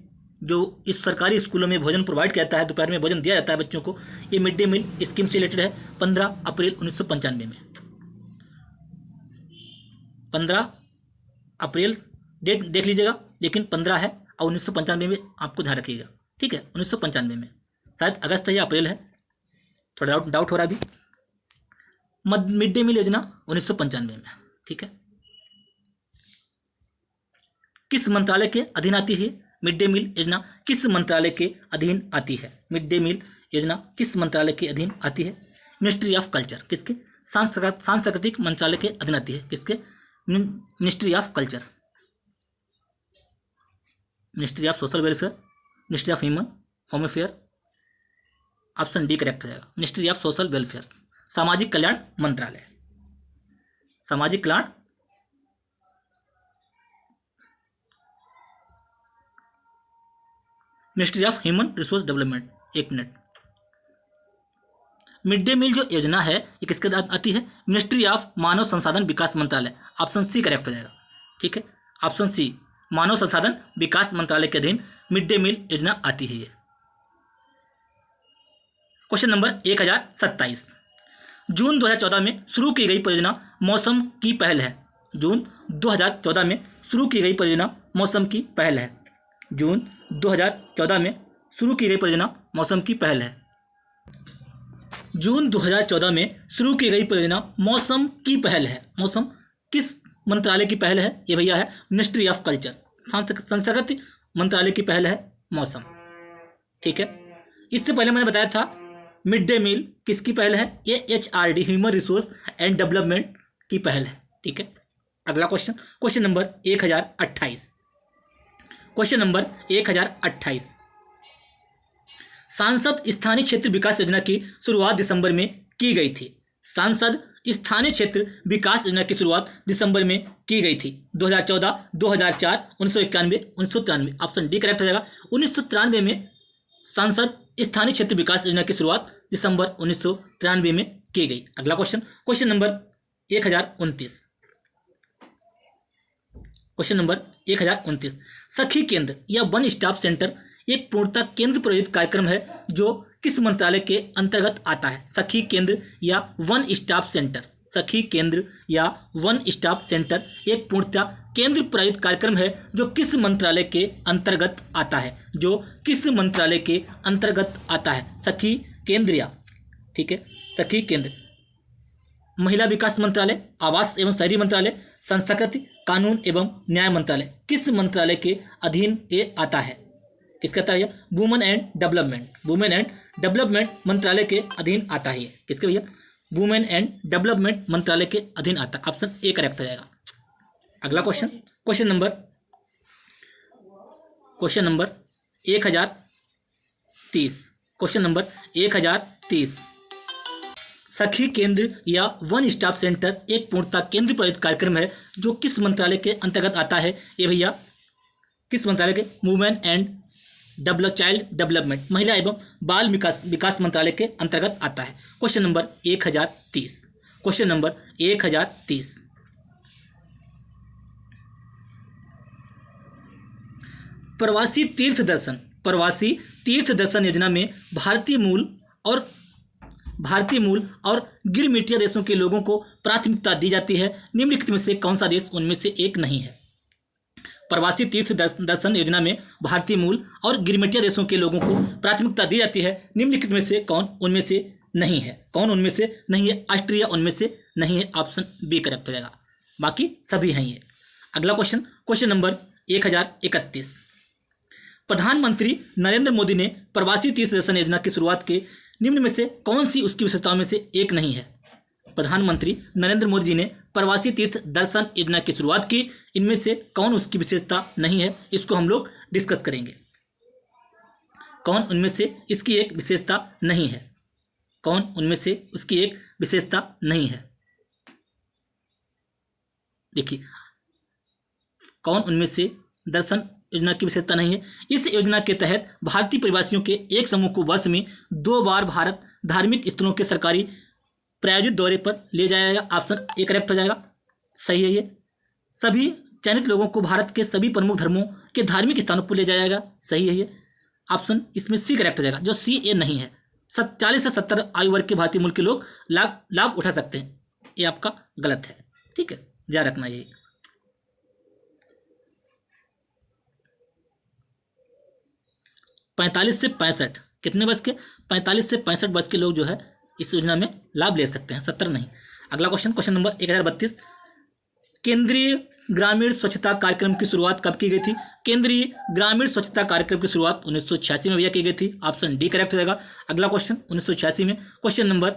जो इस सरकारी स्कूलों में भोजन प्रोवाइड किया जाता है, दोपहर में भोजन दिया जाता है बच्चों को, ये मिड डे मील स्कीम से रिलेटेड है। 15 अप्रैल 1995 में। 15 अप्रैल डेट देख लीजिएगा, लेकिन 15 है और 1995 में आपको ध्यान रखिएगा। ठीक है, 1995 में, शायद अगस्त है या अप्रैल है, थोड़ा डाउट हो रहा है अभी। मिड डे मील योजना 1995 में। ठीक है, किस मंत्रालय के अधीन आती है? मिड डे मील योजना किस मंत्रालय के अधीन आती है? मिड डे मील योजना किस मंत्रालय के अधीन आती है? Ministry of culture. किसके? सांस्कृतिक मंत्रालय के अधीन आती है। किसके? Ministry of culture, ministry of social welfare, ministry of human home affair. Option D correct हो जाएगा, मिनिस्ट्री ऑफ सोशल वेलफेयर, सामाजिक कल्याण मंत्रालय, सामाजिक कल्याण। Ministry of human resource development. एक मिनट, मिड डे मील जो योजना है ये किसके तहत आती है? मिनिस्ट्री ऑफ मानव संसाधन विकास मंत्रालय। ऑप्शन सी करेक्ट हो जाएगा। ठीक है, ऑप्शन सी, मानव संसाधन विकास मंत्रालय के अधीन मिड डे मील योजना आती है। क्वेश्चन नंबर 1027, जून 2014 में शुरू की गई परियोजना मौसम की पहल है। जून 2014 में शुरू की गई परियोजना मौसम की पहल है। जून 2014 में शुरू की गई परियोजना मौसम की पहल है। जून 2014 में शुरू की गई परियोजना मौसम की पहल है। मौसम किस मंत्रालय की पहल है? ये भैया है मिनिस्ट्री ऑफ कल्चर, संस्कृति मंत्रालय की पहल है मौसम। ठीक है, इससे पहले मैंने बताया था मिड डे मील किसकी पहल है? ये HRD human resource and development की पहल है। ठीक है, अगला question, question number 1028। Question number 1028, सांसद स्थानीय क्षेत्र विकास योजना की शुरुआत दिसंबर में की गई थी। सांसद स्थानीय क्षेत्र विकास योजना की शुरुआत दिसंबर में की गई थी। 2014, 2004, 1991, 1993। ऑप्शन डी करेक्ट हो जाएगा। 1993 में सांसद स्थानीय क्षेत्र विकास योजना की शुरुआत दिसंबर 1993 में की गई। अगला question, question number 1029। Question number 1029, सखी केंद्र या वन स्टॉप सेंटर एक पूर्णतः केंद्र प्रायोजित कार्यक्रम है जो किस मंत्रालय के अंतर्गत आता है। सखी केंद्र या वन स्टॉप सेंटर, सखी केंद्र या वन स्टॉप सेंटर एक पूर्णतः केंद्र प्रायोजित कार्यक्रम है जो किस मंत्रालय के अंतर्गत आता है, जो किस मंत्रालय के अंतर्गत आता है। सखी केंद्र या, ठीक है, सखी केंद्र, महिला विकास मंत्रालय, आवास एवं शहरी मंत्रालय, संस्कृति, कानून एवं न्याय मंत्रालय, किस मंत्रालय के अधीन ये आता है? किसका आता है? Women and development, women and development मंत्रालय के अधीन आता है। किसके भैया? वुमेन एंड डेवलपमेंट मंत्रालय के अधीन आता है। ऑप्शन ए करेक्ट हो जाएगा। अगला question, question number 1030। Question number 1030, सखी केंद्र या वन स्टॉप सेंटर एक पूर्णतः केंद्र प्रायोजित कार्यक्रम है जो किस मंत्रालय के अंतर्गत आता है? ये भैया किस मंत्रालय के? वुमेन एंड चाइल्ड डेवलपमेंट, महिला एवं बाल विकास मंत्रालय के अंतर्गत आता है। Question number 1030। क्वेश्चन नंबर 1030, प्रवासी तीर्थ दर्शन, प्रवासी तीर्थ दर्शन योजना में भारतीय मूल और गिरमिटिया देशों के लोगों को प्राथमिकता दी जाती है। निम्नलिखित में से कौन सा देश उनमें से एक नहीं है? प्रवासी तीर्थ दर्शन योजना में भारतीय मूल और गिरमिटिया देशों के लोगों को प्राथमिकता दी जाती है। निम्नलिखित में से कौन उनमें से नहीं है? कौन उनमें से नहीं है? ऑस्ट्रिया उनमें से नहीं है। ऑप्शन बी करेक्ट हो जाएगा, बाकी सभी हैं ये। अगला क्वेश्चन, क्वेश्चन नंबर 1031, प्रधानमंत्री नरेंद्र मोदी ने प्रवासी तीर्थ दर्शन योजना की शुरुआत के निम्न में से कौन सी उसकी विशेषताओं में से एक नहीं है? प्रधानमंत्री नरेंद्र मोदी जी ने प्रवासी तीर्थ दर्शन योजना की शुरुआत की, इनमें से कौन उसकी विशेषता नहीं है? इसको हम लोग डिस्कस करेंगे। कौन उनमें से इसकी एक विशेषता नहीं है? कौन उनमें से उसकी एक विशेषता नहीं है? देखिए, कौन उनमें से दर्शन योजना की विशेषता नहीं है? इस योजना के तहत भारतीय प्रवासियों के एक समूह को वर्ष में 2 बार भारत धार्मिक स्थलों के सरकारी प्रायोजित दौरे पर ले जाया जाएगा। ऑप्शन ए करेक्ट हो जाएगा, सही है ये। सभी चयनित लोगों को भारत के सभी प्रमुख धर्मों के धार्मिक स्थानों पर ले जाया जाएगा, सही है ये। ऑप्शन इसमें सी करेक्ट हो जाएगा, जो सी ए नहीं है। 40 से 70 आयु वर्ग के भारतीय मूल के लोग लाभ उठा सकते हैं, ये आपका गलत है। ठीक है, ध्यान रखना ये। 45 से 65 कितने वर्ष के? 45 से 65 वर्ष के लोग जो है इस योजना में लाभ ले सकते हैं, 70 नहीं। अगला क्वेश्चन, क्वेश्चन नंबर 1032, केंद्रीय ग्रामीण स्वच्छता कार्यक्रम की शुरुआत कब की गई थी? केंद्रीय ग्रामीण स्वच्छता कार्यक्रम की शुरुआत 1986 में भैया की गई थी। ऑप्शन डी करेक्ट हो जाएगा। अगला क्वेश्चन 1986 में। क्वेश्चन नंबर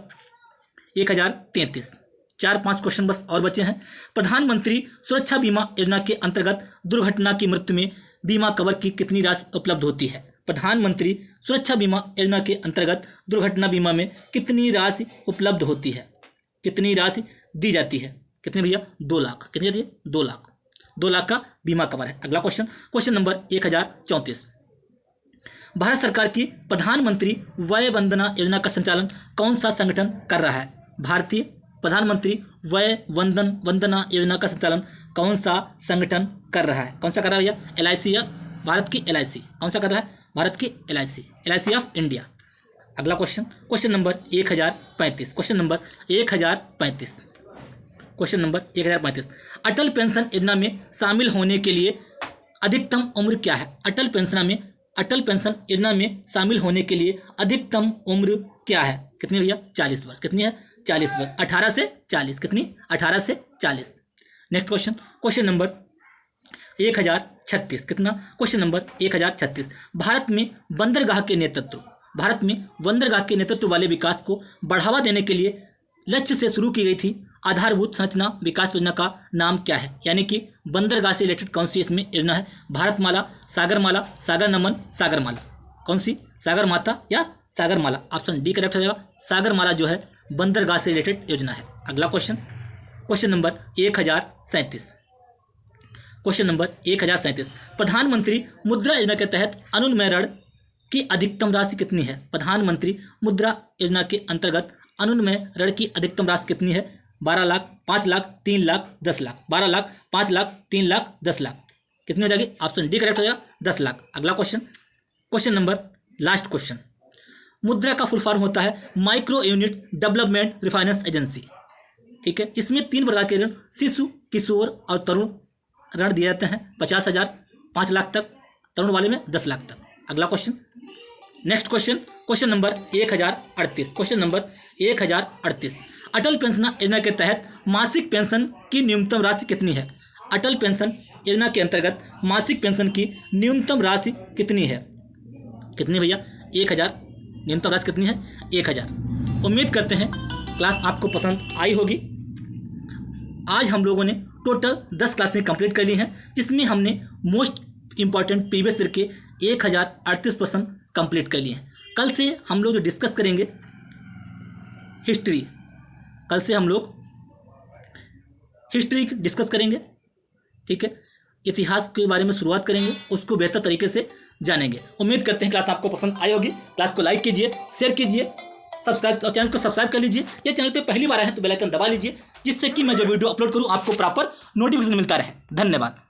1033, 4-5 क्वेश्चन बस और बचे हैं। प्रधानमंत्री सुरक्षा बीमा योजना के अंतर्गत दुर्घटना की मृत्यु में बीमा कवर की कितनी राशि उपलब्ध होती है? प्रधानमंत्री सुरक्षा बीमा योजना के अंतर्गत दुर्घटना बीमा में कितनी राशि उपलब्ध होती है? कितनी राशि दी जाती है? कितने भैया? 2 लाख। कितनी जाती है? 2 लाख। 2 लाख का बीमा कवर है। अगला क्वेश्चन, क्वेश्चन नंबर 1034, भारत सरकार की प्रधानमंत्री वय वंदना योजना का संचालन कौन सा संगठन कर रहा है? भारतीय प्रधानमंत्री वय वंदना योजना का संचालन कौन सा संगठन कर रहा है? कौन सा कर रहा है भैया? LIC या भारत की LIC? कौन सा कर रहा है? भारत की LIC ऑफ इंडिया। अगला question, question number 1035, question number 1035, question number 1035, अटल पेंशन योजना में शामिल होने के लिए अधिकतम उम्र क्या है? अटल पेंशन योजना में शामिल होने के लिए अधिकतम उम्र क्या है? कितनी भैया? 40 वर्ष। कितनी है? 40 वर्ष। 18 से 40। कितनी? 18 से 40। नेक्स्ट क्वेश्चन, क्वेश्चन नंबर 1036, कितना? क्वेश्चन नंबर 1036, भारत में बंदरगाह के नेतृत्व वाले विकास को बढ़ावा देने के लिए लक्ष्य से शुरू की गई थी आधारभूत संरचना विकास योजना का नाम क्या है? यानी कि बंदरगाह से रिलेटेड कौन सी इसमें योजना है? भारतमाला, सागरमाला, सागर नमन, सागरमाला। कौन सी? सागर माता या सागरमाला? ऑप्शन डी करेक्ट हो जाएगा। सागरमाला जो है बंदरगाह से रिलेटेड योजना है। अगला question, question number 1037। Question number 1037, प्रधानमंत्री मुद्रा योजना के तहत अनुन्वय ऋण की अधिकतम राशि कितनी है? प्रधानमंत्री मुद्रा योजना के अंतर्गत अनुन्वय ऋण की अधिकतम राशि कितनी है? 12 लाख, 5 लाख, 3 लाख, 10 लाख। 12 लाख, 5 लाख, 3 लाख, 10 लाख। कितनी हो जाएगी? ऑप्शन डी करेक्ट हो जाएगा, 10 लाख। अगला question, question number last question, मुद्रा का फुल फॉर्म होता है micro unit development refinance agency. ठीक है, इसमें 3 प्रकार के ऋण शिशु, किशोर और तरुण ऋण दिए जाते हैं। 50,000, 5 लाख तक, तरुण वाले में 10 लाख तक। अगला question, next question, question number 1038। Question number 1038, अटल पेंशन योजना के तहत मासिक पेंशन की न्यूनतम राशि कितनी है? अटल पेंशन योजना के अंतर्गत मासिक पेंशन की न्यूनतम राशि कितनी है? कितनी भैया? 1000। न्यूनतम राशि कितनी है? 1000। उम्मीद करते हैं क्लास आपको पसंद आई होगी। आज हम लोगों ने टोटल 10 क्लासें कंप्लीट कर ली हैं, जिसमें हमने मोस्ट इंपॉर्टेंट प्रीवियस ईयर के 1038 प्रश्न कंप्लीट कर लिए हैं। कल से हम लोग जो डिस्कस करेंगे हिस्ट्री, कल से हम लोग हिस्ट्री डिस्कस करेंगे। ठीक है, इतिहास के बारे में शुरुआत करेंगे, उसको बेहतर तरीके से जानेंगे। उम्मीद करते हैं क्लास आपको पसंद आई होगी। क्लास को लाइक कीजिए, शेयर कीजिए, सब्सक्राइब और चैनल को सब्सक्राइब कर लीजिए। या चैनल पे पहली बार आए हैं तो बेल आइकन दबा लीजिए, जिससे कि मैं जो वीडियो अपलोड करूँ आपको प्रॉपर नोटिफिकेशन मिलता रहे। धन्यवाद।